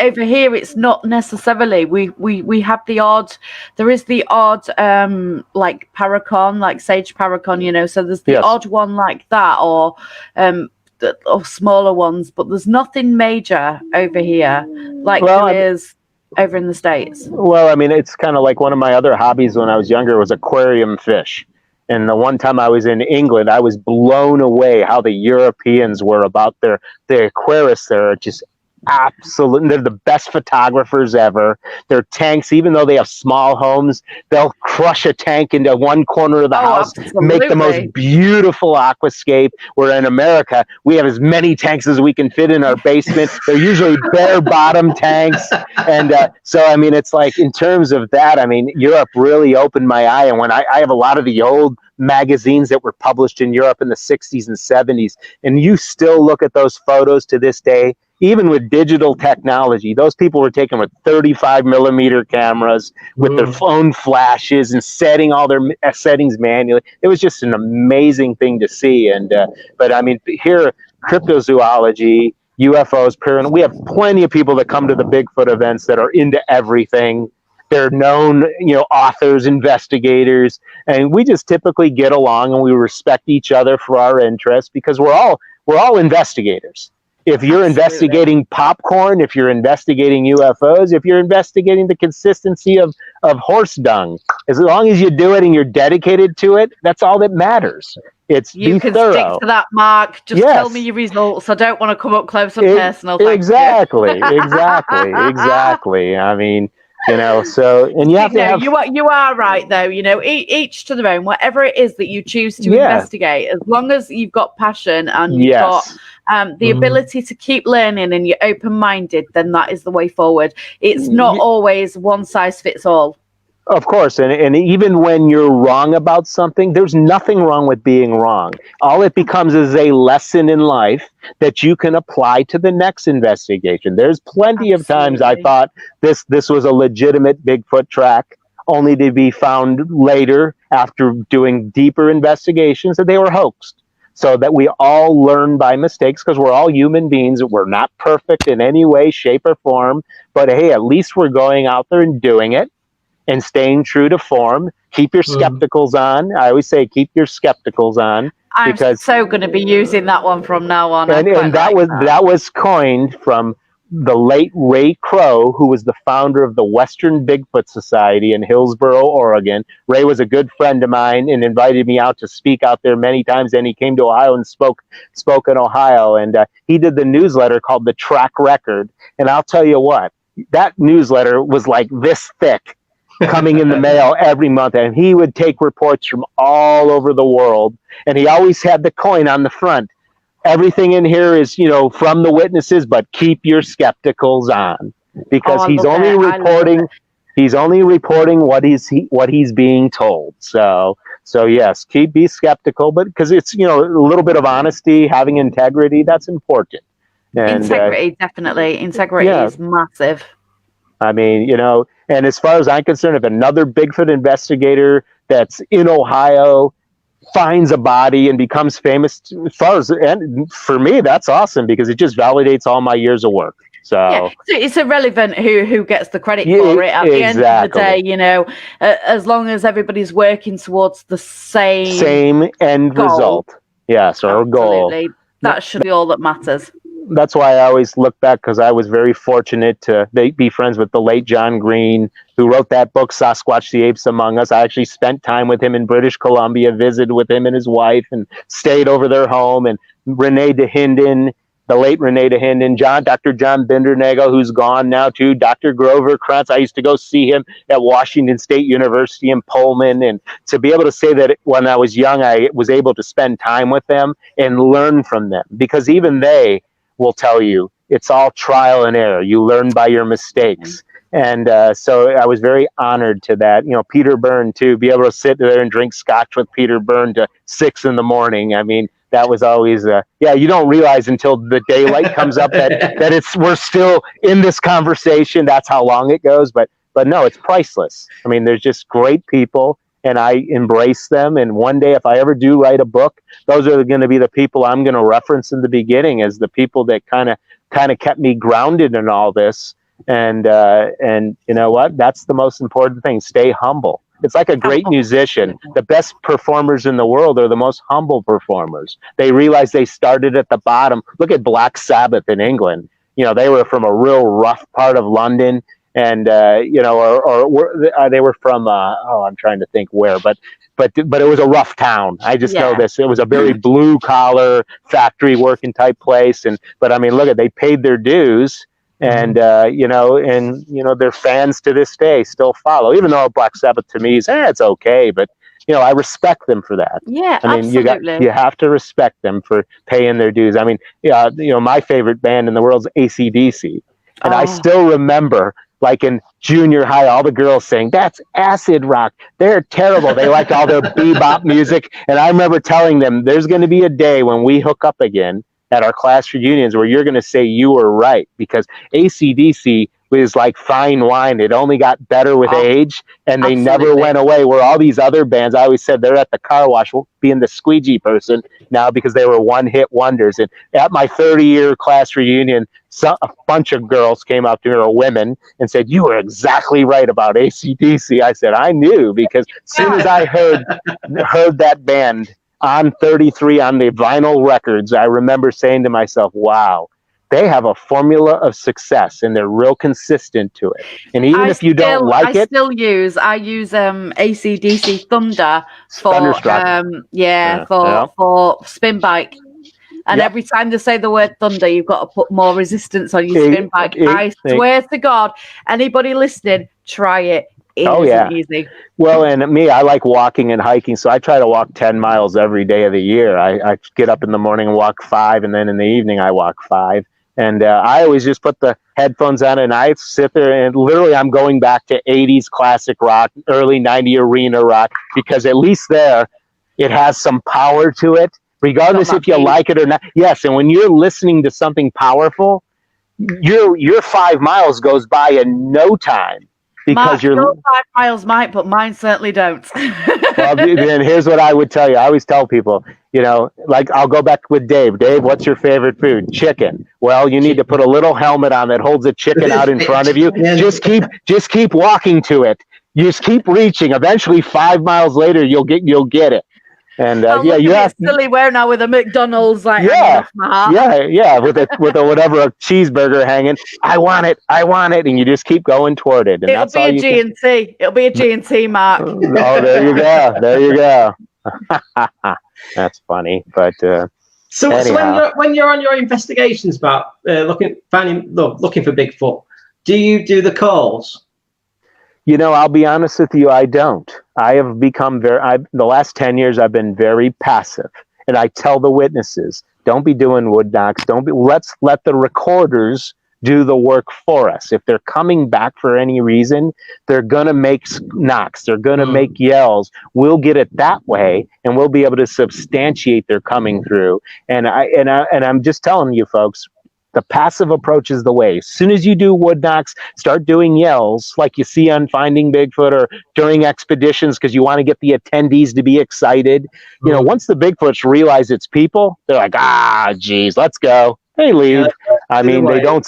A: over here, it's not necessarily. We have the odd. There is the odd like Paracon, like Sage Paracon, So there's the odd one like that, or smaller ones. But there's nothing major over here like there is over in the States.
C: Well, I mean, it's kind of like one of my other hobbies when I was younger was aquarium fish. And the one time I was in England, I was blown away how the Europeans were about the aquarists there. Are just absolutely, they're the best photographers ever. Their tanks, even though they have small homes, they'll crush a tank into one corner of the house, make the most beautiful aquascape. Where in America, we have as many tanks as we can fit in our basement. They're usually bare bottom tanks. And so, I mean, it's like, in terms of that, I mean, Europe really opened my eye. And when I have a lot of the old magazines that were published in Europe in the 60s and 70s, and you still look at those photos to this day, even with digital technology, those people were taken with 35 millimeter cameras with their phone flashes and setting all their settings manually. It was just an amazing thing to see. And but I mean, here, cryptozoology, UFOs, we have plenty of people that come to the Bigfoot events that are into everything. They're known, authors, investigators, and we just typically get along and we respect each other for our interests, because we're all investigators. If you're investigating popcorn, if you're investigating UFOs, if you're investigating the consistency of horse dung, as long as you do it and you're dedicated to it, that's all that matters.
A: You can
C: thorough.
A: Stick to that, Marc. Just tell me your results. I don't want to come up close and personal.
C: Exactly. I mean, so, and you have to have...
A: You are right, though. Each to their own. Whatever it is that you choose to investigate, as long as you've got passion and you've got the ability to keep learning and you're open-minded, then that is the way forward. It's not always one size fits all.
C: Of course, and even when you're wrong about something, there's nothing wrong with being wrong. All it becomes is a lesson in life that you can apply to the next investigation. There's plenty of times I thought this was a legitimate Bigfoot track, only to be found later, after doing deeper investigations, that they were hoaxed. So that we all learn by mistakes, because we're all human beings. We're not perfect in any way, shape, or form. But hey, at least we're going out there and doing it and staying true to form. Keep your skepticals on. I always say, keep your skepticals on.
A: I'm so going to be using that one from now on.
C: And that was coined from the late Ray Crow, who was the founder of the Western Bigfoot Society in Hillsboro, Oregon. Ray was a good friend of mine and invited me out to speak out there many times. And he came to Ohio and spoke in Ohio. And he did the newsletter called The Track Record. And I'll tell you what, that newsletter was like this thick. coming in the mail every month, and he would take reports from all over the world, and he always had the coin on the front. Everything in here is, from the witnesses, but keep your skepticals on, because he's only reporting what he's being told. So yes, be skeptical, but because it's, a little bit of honesty, having integrity, that's important. And
A: integrity, definitely. Integrity is massive.
C: I mean, and as far as I'm concerned, if another Bigfoot investigator that's in Ohio finds a body and becomes famous, and for me, that's awesome, because it just validates all my years of work. So
A: it's irrelevant who gets the credit for it. At the end of the day, as long as everybody's working towards the same
C: end
A: goal.
C: Result. Yes, or goal.
A: That should be all that matters.
C: That's why I always look back, because I was very fortunate to be friends with the late John Green, who wrote that book, Sasquatch, the Apes Among Us. I actually spent time with him in British Columbia, visited with him and his wife, and stayed over their home. And Renee DeHinden, the late Renee DeHinden, Dr. John Bindernagel, who's gone now too, Dr. Grover Krantz. I used to go see him at Washington State University in Pullman. And to be able to say that when I was young, I was able to spend time with them and learn from them, because even they will tell you it's all trial and error. You learn by your mistakes. And so I was very honored to that. Peter Byrne too, be able to sit there and drink scotch with Peter Byrne to 6 a.m. I mean, that was always, you don't realize until the daylight comes up that we're still in this conversation. That's how long it goes. But no, it's priceless. I mean, there's just great people, and I embrace them. And one day, if I ever do write a book, those are going to be the people I'm going to reference in the beginning as the people that kind of kept me grounded in all this. And you know what? That's the most important thing. Stay humble. It's like a great musician. The best performers in the world are the most humble performers. They realize they started at the bottom. Look at Black Sabbath in England. They were from a real rough part of London. And or they were from I'm trying to think where, but it was a rough town. I just know this. It was a very blue collar factory working type place. But I mean, look, they paid their dues, and their fans to this day still follow. Even though Black Sabbath to me is it's okay, but I respect them for that.
A: Yeah,
C: I mean,
A: absolutely.
C: you have to respect them for paying their dues. I mean, my favorite band in the world is AC/DC, and I still remember, like in junior high, all the girls saying, "That's acid rock. They're terrible. They like all their bebop music." And I remember telling them, there's going to be a day when we hook up again at our class reunions where you're going to say you were right, because AC/DC was like fine wine. It only got better with age, and they never went away. Where all these other bands, I always said they're at the car wash being the squeegee person now, because they were one-hit wonders. And at my 30-year class reunion, a bunch of girls came up to me, or women, and said, "You were exactly right about AC/DC." I said, "I knew," because as soon as I heard that band on 33 on the vinyl records, I remember saying to myself, wow, they have a formula of success, and they're real consistent to it. And even if you don't like it,
A: I use AC/DC Thunder for spin bike. And every time they say the word thunder, you've got to put more resistance on your spin bike. I swear to God, anybody listening, try it. It isn't easy.
C: Well, and me, I like walking and hiking, so I try to walk 10 miles every day of the year. I get up in the morning and walk 5, and then in the evening I walk 5. And I always just put the headphones on, and I sit there, and literally I'm going back to 80s classic rock, early 90s arena rock, because at least there it has some power to it, regardless if you like it or not. Yes, and when you're listening to something powerful, your 5 miles goes by in no time. Because
A: your 5 miles might, but mine certainly don't.
C: Well, then here's what I would tell you. I always tell people, like I'll go back with Dave. Dave, what's your favorite food? Chicken. Well, you need to put a little helmet on that holds a chicken out in front of you. Just keep walking to it. You just keep reaching. Eventually, 5 miles later, you'll get it. And you have
A: silly wear now with a McDonald's hanging off my heart.
C: with a whatever a cheeseburger hanging. I want it, and you just keep going toward it. And
A: it'll be a G&T. It'll be a G&T, Mark.
C: Oh, there you go. That's funny, but
B: so when you're on your investigations about looking for Bigfoot, do you do the calls?
C: I'll be honest with you, I don't. I have become the last 10 years, I've been very passive. And I tell the witnesses, don't be doing wood knocks. Let's let the recorders do the work for us. If they're coming back for any reason, they're going to make knocks. They're going to make yells. We'll get it that way, and we'll be able to substantiate their coming through. And I'm just telling you folks, the passive approach is the way. As soon as you do wood knocks, start doing yells like you see on Finding Bigfoot or during expeditions because you want to get the attendees to be excited. Once the Bigfoots realize it's people, they're like, geez, let's go. They leave. I mean, they don't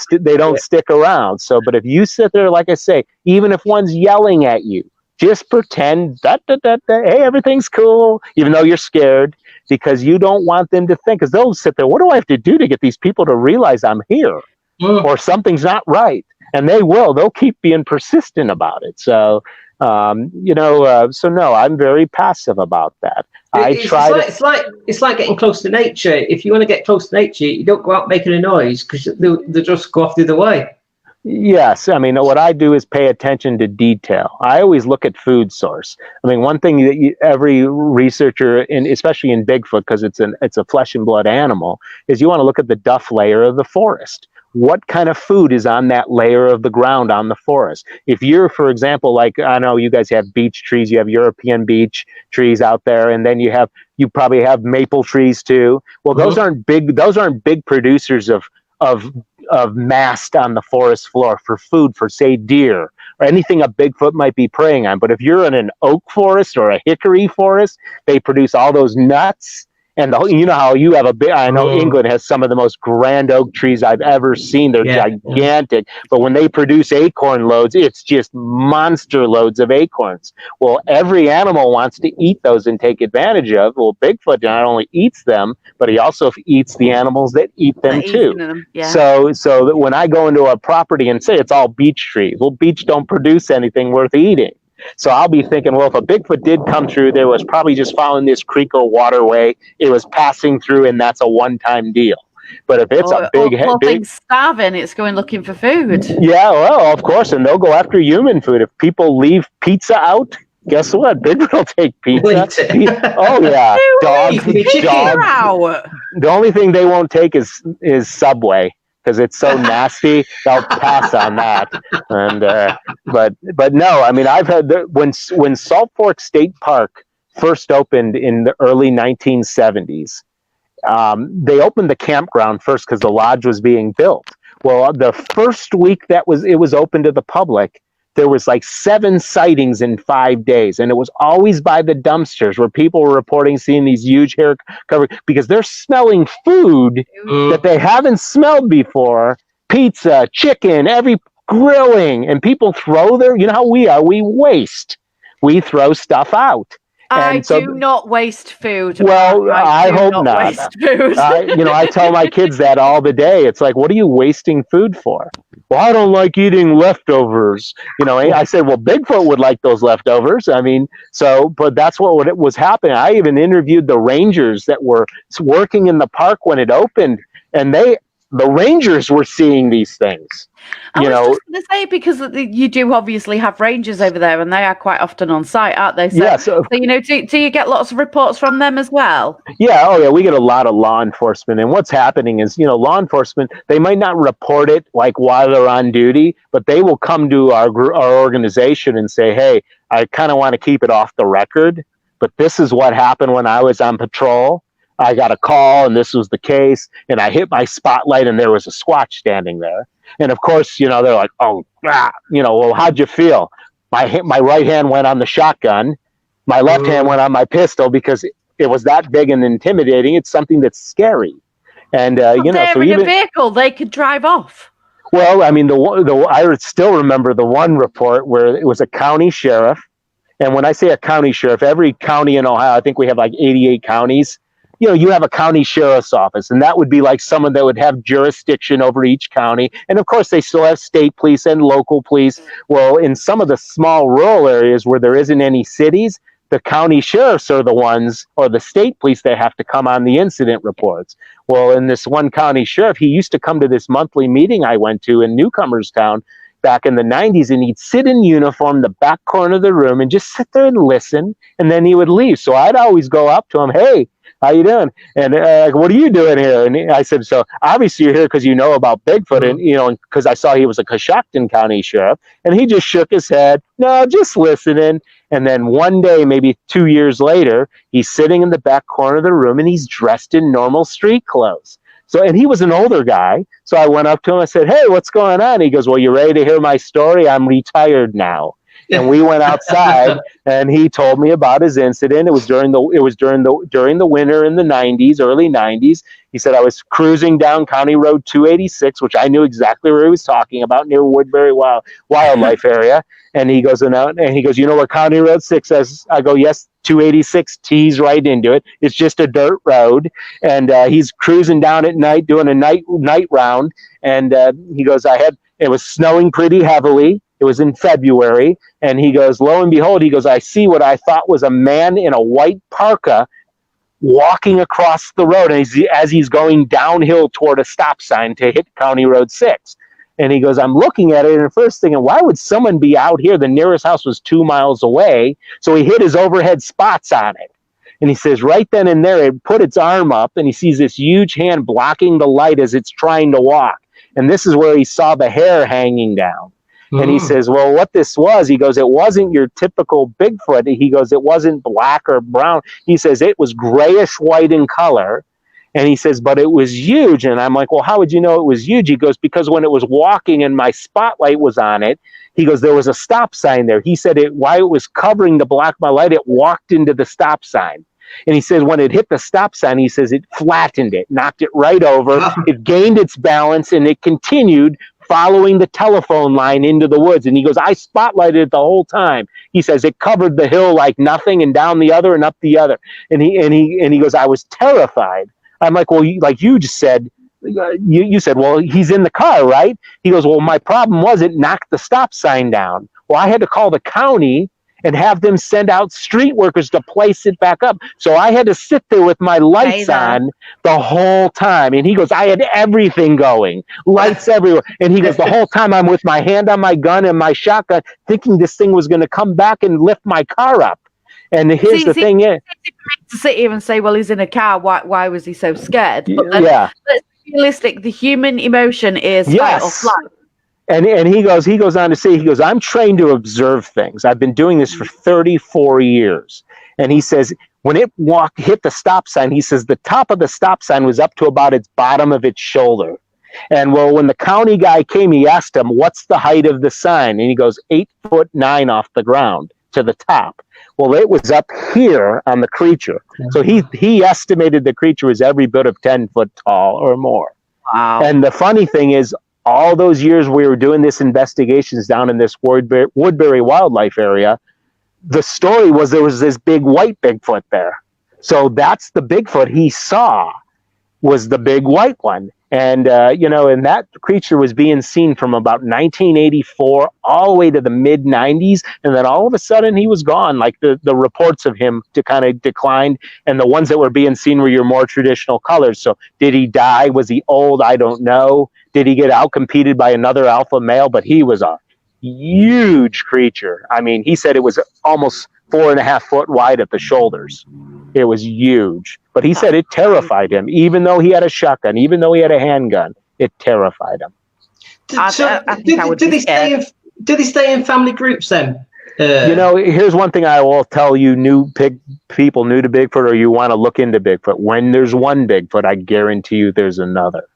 C: stick around. So, but if you sit there, like I say, even if one's yelling at you, just pretend hey, everything's cool, even though you're scared, because you don't want them to think, because they'll sit there, what do I have to do to get these people to realize I'm here or something's not right? And they'll keep being persistent about it. So, so no, I'm very passive about that.
B: It's like getting close to nature. If you want to get close to nature, you don't go out making a noise because they'll just go off the other way.
C: Yes, I mean, what I do is pay attention to detail. I always look at food source. I mean, one thing that every researcher, especially in Bigfoot, because it's a flesh and blood animal, is you want to look at the duff layer of the forest. What kind of food is on that layer of the ground on the forest? If you're, for example, like, I know you guys have beech trees, you have European beech trees out there, and then you probably have maple trees too. Well, those aren't big producers of mast on the forest floor for food for, say, deer or anything a Bigfoot might be preying on. But if you're in an oak forest or a hickory forest, they produce all those nuts. And how you have I know England has some of the most grand oak trees I've ever seen. They're gigantic. But when they produce acorn loads, it's just monster loads of acorns. Well, every animal wants to eat those and take advantage of. Well, Bigfoot not only eats them, but he also eats the animals that eat them too. Yeah. So that when I go into a property and say it's all beech trees, well, beech don't produce anything worth eating. So I'll be thinking, well, if a Bigfoot did come through, there was probably just following this creek or waterway. It was passing through, and that's a one-time deal. But if it's a big
A: starving, it's going looking for food.
C: Yeah, well, of course, and they'll go after human food. If people leave pizza out, guess what? Bigfoot will take pizza. Oh yeah, dog. The only thing they won't take is Subway, because it's so nasty. They'll pass on that. And but no, I mean, I've had when Salt Fork State Park first opened in the early 1970s. They opened the campground first because the lodge was being built. Well, the first week it was open to the public, there was like 7 sightings in 5 days, and it was always by the dumpsters where people were reporting seeing these huge hair covered, because they're smelling food that they haven't smelled before. Pizza, chicken, every grilling, and people throw you know how we are, we waste. We throw stuff out.
A: I do not waste food.
C: Well, I hope not.
A: Waste food.
C: I tell my kids that all the day. It's like, what are you wasting food for? Well, I don't like eating leftovers. I said, well, Bigfoot would like those leftovers. I mean, but that's what was happening. I even interviewed the rangers that were working in the park when it opened, and the rangers were seeing these things.
A: I was just going to say, because you do obviously have rangers over there, and they are quite often on site, aren't they? So, so do you get lots of reports from them as well?
C: Yeah, oh yeah, we get a lot of law enforcement, and what's happening is, law enforcement, they might not report it like while they're on duty, but they will come to our organization and say, hey, I kind of want to keep it off the record, but this is what happened when I was on patrol. I got a call, and this was the case, and I hit my spotlight, and there was a Squatch standing there. And of course, they're like, oh, well, how'd you feel? My right hand went on the shotgun. My left hand went on my pistol, because it was that big and intimidating. It's something that's scary. And,
A: they're in a vehicle, they could drive off.
C: Well, I mean, I still remember the one report where it was a county sheriff. And when I say a county sheriff, every county in Ohio, I think we have like 88 counties. You have a county sheriff's office, and that would be like someone that would have jurisdiction over each county. And of course, they still have state police and local police. Well, in some of the small rural areas where there isn't any cities, the county sheriffs are the ones, or the state police, that have to come on the incident reports. Well, in this one county sheriff, he used to come to this monthly meeting I went to in Newcomerstown, back in the 90s, and he'd sit in uniform, the back corner of the room, and just sit there and listen, and then he would leave. So I'd always go up to him, "Hey, how you doing?" And "What are you doing here?" And I said, "So obviously you're here because you know about Bigfoot," and because I saw he was a Coshocton County sheriff, and he just shook his head, "No, just listening." And then one day, maybe 2 years later, he's sitting in the back corner of the room, and he's dressed in normal street clothes. So, and he was an older guy. So I went up to him and said, "Hey, what's going on?" He goes, "Well, you ready to hear my story? I'm retired now." And we went outside, and he told me about his incident. It was during the winter in the 90s, early 90s. He said, "I was cruising down County Road 286, which I knew exactly where he was talking about, near Woodbury Wildlife Area." And he goes, "You know where County Road 6 is?" I go, "Yes, 286 tees right into it. It's just a dirt road." And he's cruising down at night, doing a night round. And he goes, it was snowing pretty heavily. It was in February. And he goes, lo and behold, he goes, "I see what I thought was a man in a white parka walking across the road as he's going downhill toward a stop sign to hit County Road 6. And he goes, I'm looking at it and first thinking, why would someone be out here? The nearest house was 2 miles away. So he hit his overhead spots on it. And he says right then and there, it put its arm up, and he sees this huge hand blocking the light as it's trying to walk. And this is where he saw the hair hanging down. And he says, well, what this was, he goes, it wasn't your typical Bigfoot. He goes, it wasn't black or brown. He says it was grayish white in color. And he says, but it was huge. And I'm like, well, how would you know it was huge? He goes, because when it was walking and my spotlight was on it, he goes, there was a stop sign there. He said while it was covering to block my light, it walked into the stop sign. And he says when it hit the stop sign, he says it flattened it, knocked it right over. It gained its balance, and it continued following the telephone line into the woods. And he goes, I spotlighted it the whole time. He says it covered the hill like nothing, and down the other and up the other. And he goes, I was terrified. I'm like, well, like you just said, you said, well, he's in the car, right? He goes, well, my problem was it knocked the stop sign down. Well, I had to call the county and have them send out street workers to place it back up. So I had to sit there with my lights on the whole time. And he goes, I had everything going, lights everywhere. And he goes, the whole time I'm with my hand on my gun and my shotgun, thinking this thing was going to come back and lift my car up. And here's the thing is,
A: to sit here and say, well, he's in a car. Why was he so scared? But then, let's be realistic. The human emotion is fight or flight.
C: And he goes on to say, he goes, I'm trained to observe things. I've been doing this for 34 years. And he says, when it hit the stop sign, he says the top of the stop sign was up to about its bottom of its shoulder. And well, when the county guy came, he asked him, what's the height of the sign? And he goes, 8'9" off the ground to the top. Well, it was up here on the creature. So he estimated the creature was every bit of 10 foot tall or more.
A: Wow.
C: And the funny thing is, all those years we were doing this investigations down in this Woodbury Wildlife Area, the story was there was this big white Bigfoot there. So that's the Bigfoot he saw, was the big white one. And, and that creature was being seen from about 1984 all the way to the mid 90s. And then all of a sudden he was gone. Like the reports of him kind of declined. And the ones that were being seen were your more traditional colors. So did he die? Was he old? I don't know. Did he get outcompeted by another alpha male? But he was a huge creature. I mean, he said it was almost 4.5 foot wide at the shoulders. It was huge. But he said it terrified him, even though he had a shotgun, even though he had a handgun, it terrified him.
B: Did they stay in family groups then?
C: Here's one thing I will tell you, people new to Bigfoot, or you want to look into Bigfoot. When there's one Bigfoot, I guarantee you there's another.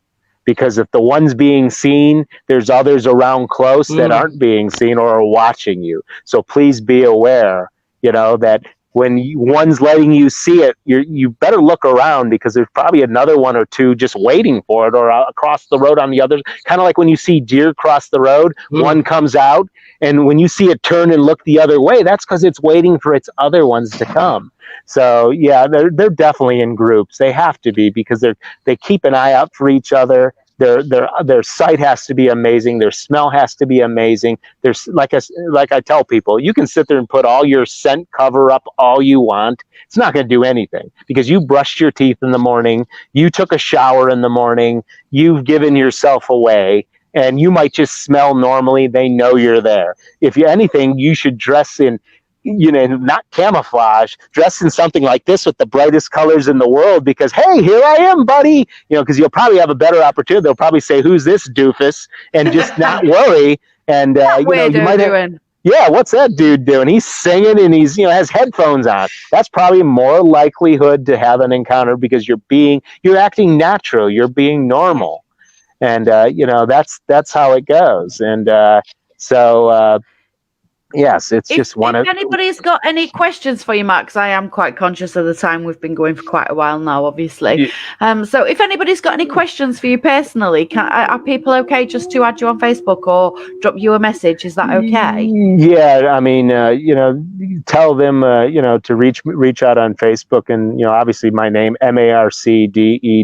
C: Because if the one's being seen, there's others around close that aren't being seen or are watching you. So please be aware, that when one's letting you see it, you better look around, because there's probably another one or two just waiting for it, or across the road on the other. Kind of like when you see deer cross the road, one comes out, and when you see it turn and look the other way, that's because it's waiting for its other ones to come. So yeah, they're definitely in groups. They have to be, because they keep an eye out for each other. Their sight has to be amazing. Their smell has to be amazing. There's like I tell people, you can sit there and put all your scent cover up all you want. It's not going to do anything, because you brushed your teeth in the morning, you took a shower in the morning, you've given yourself away. and you might just smell normally. They know you're there. If you anything, you should dress in, not camouflage, dress in something like this with the brightest colors in the world, because, hey, here I am, buddy, because you'll probably have a better opportunity. They'll probably say, who's this doofus, and just not worry. And, you might have, yeah, what's that dude doing? He's singing and he's, has headphones on. That's probably more likelihood to have an encounter, because you're acting natural. You're being normal. And, that's how it goes. And, yes, it's just one of.
A: If anybody's got any questions for you, Marc, because I am quite conscious of the time. We've been going for quite a while now, obviously. So if anybody's got any questions for you personally, are people okay just to add you on Facebook or drop you a message? Is that okay?
C: Yeah, I mean, tell them, to reach out on Facebook, and obviously my name, MarcDewerth.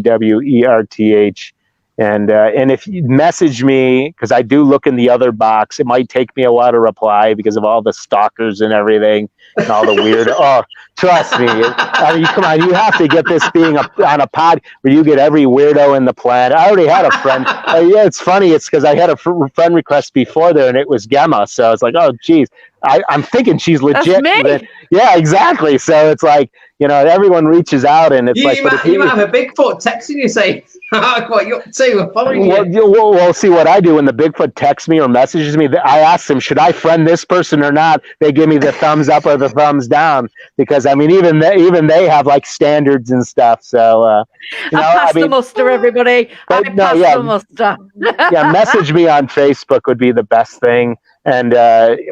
C: And if you message me, because I do look in the other box, it might take me a while to reply because of all the stalkers and everything and all the weird. Oh, trust me. I mean, come on, you have to get this being on a pod where you get every weirdo in the planet. I already had a friend. Yeah, it's funny. It's because I had a friend request before there, and it was Gemma. So it's like, oh, geez. I'm thinking she's legit.
A: That's me.
C: Yeah, exactly. So it's like, everyone reaches out, and it's like,
B: you might have a Bigfoot texting you saying, what you up to? I'm following you.
C: Well, see what I do when the Bigfoot texts me or messages me. I ask them, should I friend this person or not? They give me the thumbs up or the thumbs down, because I mean, even they have like standards and stuff. So
A: I passed the muster, everybody. The muster.
C: Yeah, message me on Facebook would be the best thing, and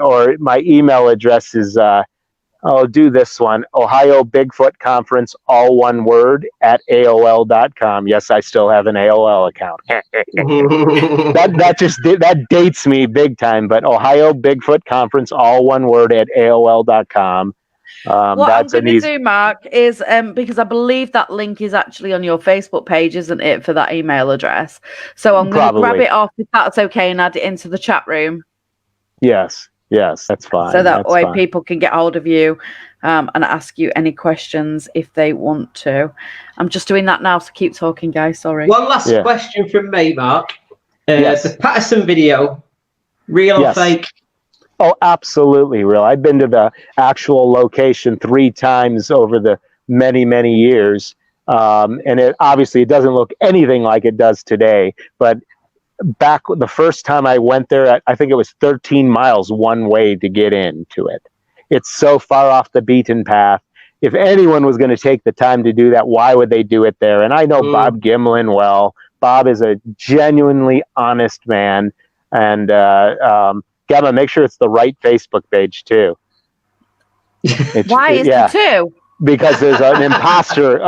C: or my email address is. I'll do this one. Ohio Bigfoot Conference, all one word, at AOL.com. Yes, I still have an AOL account. that dates me big time, but Ohio Bigfoot Conference, all one word, at AOL.com.
A: What I'm going to do, Marc, is because I believe that link is actually on your Facebook page, isn't it, for that email address? So I'm going to grab it off, if that's okay, and add it into the chat room.
C: Yes. Yes, that's fine.
A: So that way people can get hold of you and ask you any questions if they want to. I'm just doing that now, so keep talking, guys. Sorry.
B: One last question from me, Marc. The Patterson video, real or fake?
C: Oh, absolutely real. I've been to the actual location 3 times over the many, many years. And it doesn't look anything like it does today, but back the first time I went there, I think it was 13 miles one way to get into it. It's so far off the beaten path. If anyone was going to take the time to do that, why would they do it there? And I know Bob Gimlin well. Bob is a genuinely honest man. And Gemma, make sure it's the right Facebook page too.
A: Why is it two?
C: Because there's an imposter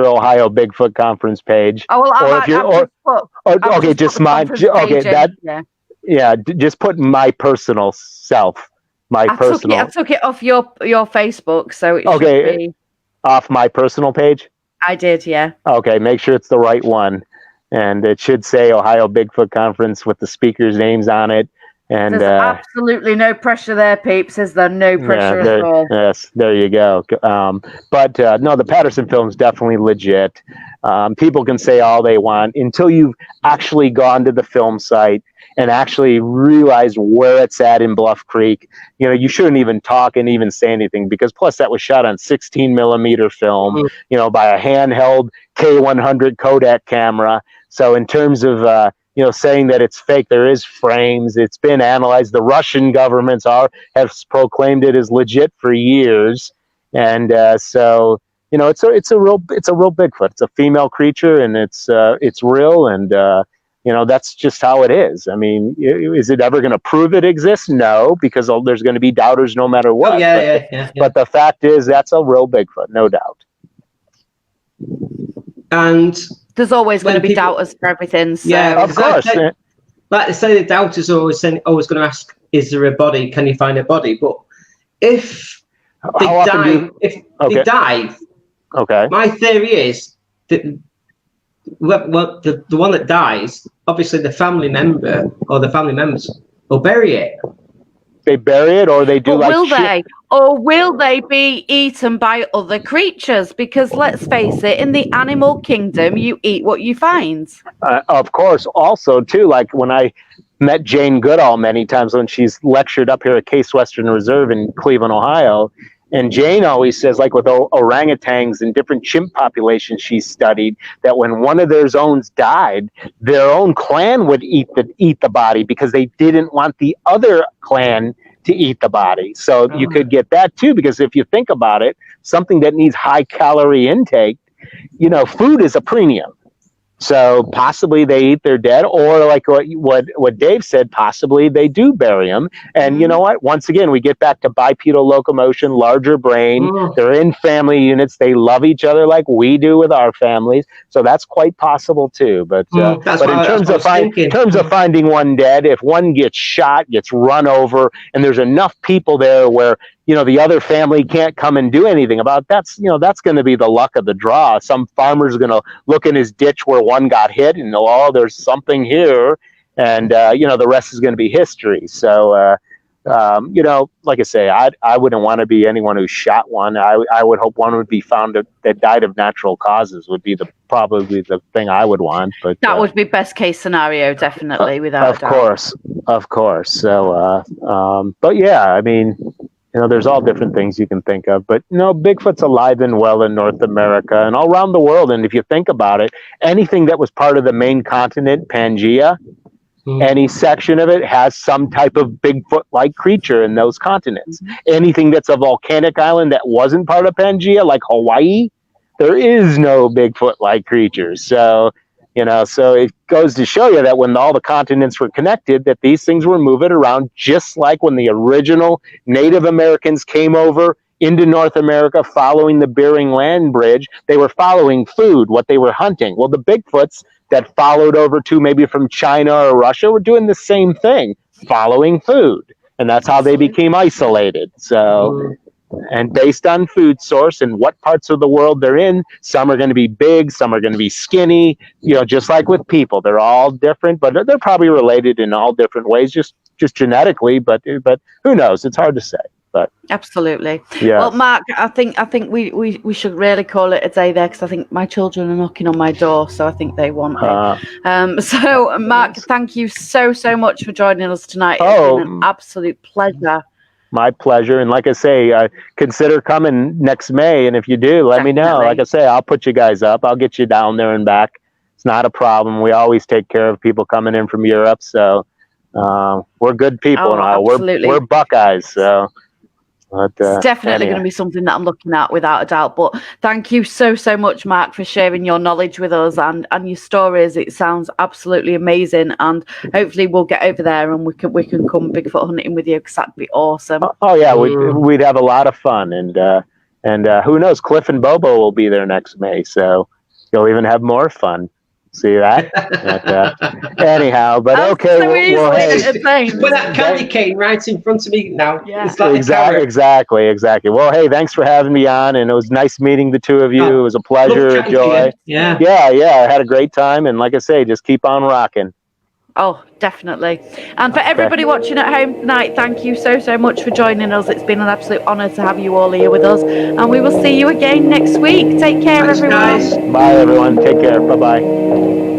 C: Ohio Bigfoot Conference page.
A: Oh well,
C: just put my personal self. I
A: took it off your Facebook, so it should be
C: off my personal page.
A: I did, yeah.
C: Okay, make sure it's the right one, and it should say Ohio Bigfoot Conference with the speakers' names on it. And
A: there's absolutely no pressure there, peeps. Is there no pressure at all?
C: Yes, there you go. But no, the Patterson film's definitely legit. People can say all they want until you've actually gone to the film site and actually realized where it's at in Bluff Creek. You shouldn't even talk and even say anything, because plus that was shot on 16 millimeter film, by a handheld K100 Kodak camera. So in terms of saying that it's fake, there is frames. It's been analyzed. The Russian governments have proclaimed it as legit for years, and so it's a real Bigfoot. It's a female creature, and it's real, and that's just how it is. I mean, is it ever going to prove it exists? No, because there's going to be doubters no matter what. But the fact is, that's a real Bigfoot, no doubt.
B: And
A: there's always going to be doubters for everything. So.
B: Yeah,
C: of course.
B: Like they say, the doubters are always going to ask, "Is there a body? Can you find a body?" But if they die,
C: okay.
B: My theory is that the one that dies, obviously the family member or the family members will bury it.
C: they bury it, or they do
A: But
C: like
A: will they be eaten by other creatures? Because let's face it, in the animal kingdom, you eat what you find.
C: Of course. Also, too, like when I met Jane Goodall many times when she's lectured up here at Case Western Reserve in Cleveland, Ohio. And Jane always says, like with orangutans and different chimp populations she's studied, that when one of their own died, their own clan would eat the body because they didn't want the other clan to eat the body. So you could get that too, because if you think about it, something that needs high calorie intake, food is a premium. So possibly they eat their dead, or like what Dave said, possibly they do bury them. And you know what? Once again, we get back to bipedal locomotion, larger brain. They're in family units. They love each other like we do with our families. So that's quite possible too. But in terms of finding one dead, if one gets shot, gets run over, and there's enough people there where the other family can't come and do anything about that. That's going to be the luck of the draw. Some farmer's going to look in his ditch where one got hit and there's something here, and the rest is going to be history. So like I say, I wouldn't want to be anyone who shot one. I would hope one would be found that died of natural causes would be probably the thing I would want. But
A: that would be best case scenario, definitely, without a doubt.
C: Of course. So, but yeah, I mean. There's all different things you can think of, but Bigfoot's alive and well in North America and all around the world. And if you think about it, anything that was part of the main continent, Pangea, any section of it has some type of Bigfoot-like creature in those continents. Anything that's a volcanic island that wasn't part of Pangea, like Hawaii, there is no Bigfoot-like creature. So, so it goes to show you that when all the continents were connected, that these things were moving around, just like when the original Native Americans came over into North America following the Bering Land Bridge. They were following food, what they were hunting. Well, the Bigfoots that followed over to maybe from China or Russia were doing the same thing, following food. And that's how they became isolated. So... And based on food source and what parts of the world they're in, some are going to be big, some are going to be skinny, just like with people. They're all different, but they're probably related in all different ways, just genetically, but who knows? It's hard to say. But
A: absolutely.
C: Yeah.
A: Well, Marc, I think we should really call it a day there, because I think my children are knocking on my door, so I think they want it. So, Marc, thank you so much for joining us tonight. It's been an absolute pleasure.
C: My pleasure. And like I say, consider coming next May. And if you do, let me know. Like I say, I'll put you guys up. I'll get you down there and back. It's not a problem. We always take care of people coming in from Europe. So we're good people. We're Buckeyes. So it's
A: definitely going to be something that I'm looking at without a doubt. But thank you so much, Marc, for sharing your knowledge with us and your stories. It sounds absolutely amazing, and hopefully we'll get over there and we can come Bigfoot hunting with you, because that'd be awesome.
C: Oh yeah, we'd have a lot of fun, and who knows, Cliff and Bobo will be there next May, so you'll even have more fun. See that? Anyhow, but okay.
B: Well, hey, put that candy cane right in front of me now.
A: Yeah.
B: It's like
C: exactly. Well, hey, thanks for having me on, and it was nice meeting the two of you. It was a pleasure, a joy.
B: Yeah.
C: I had a great time, and like I say, just keep on rocking.
A: Oh, definitely. And for everybody watching at home tonight, thank you so much for joining us. It's been an absolute honour to have you all here with us, and we will see you again next week. Take care, everyone.
B: Guys.
C: Bye, everyone. Take care. Bye-bye.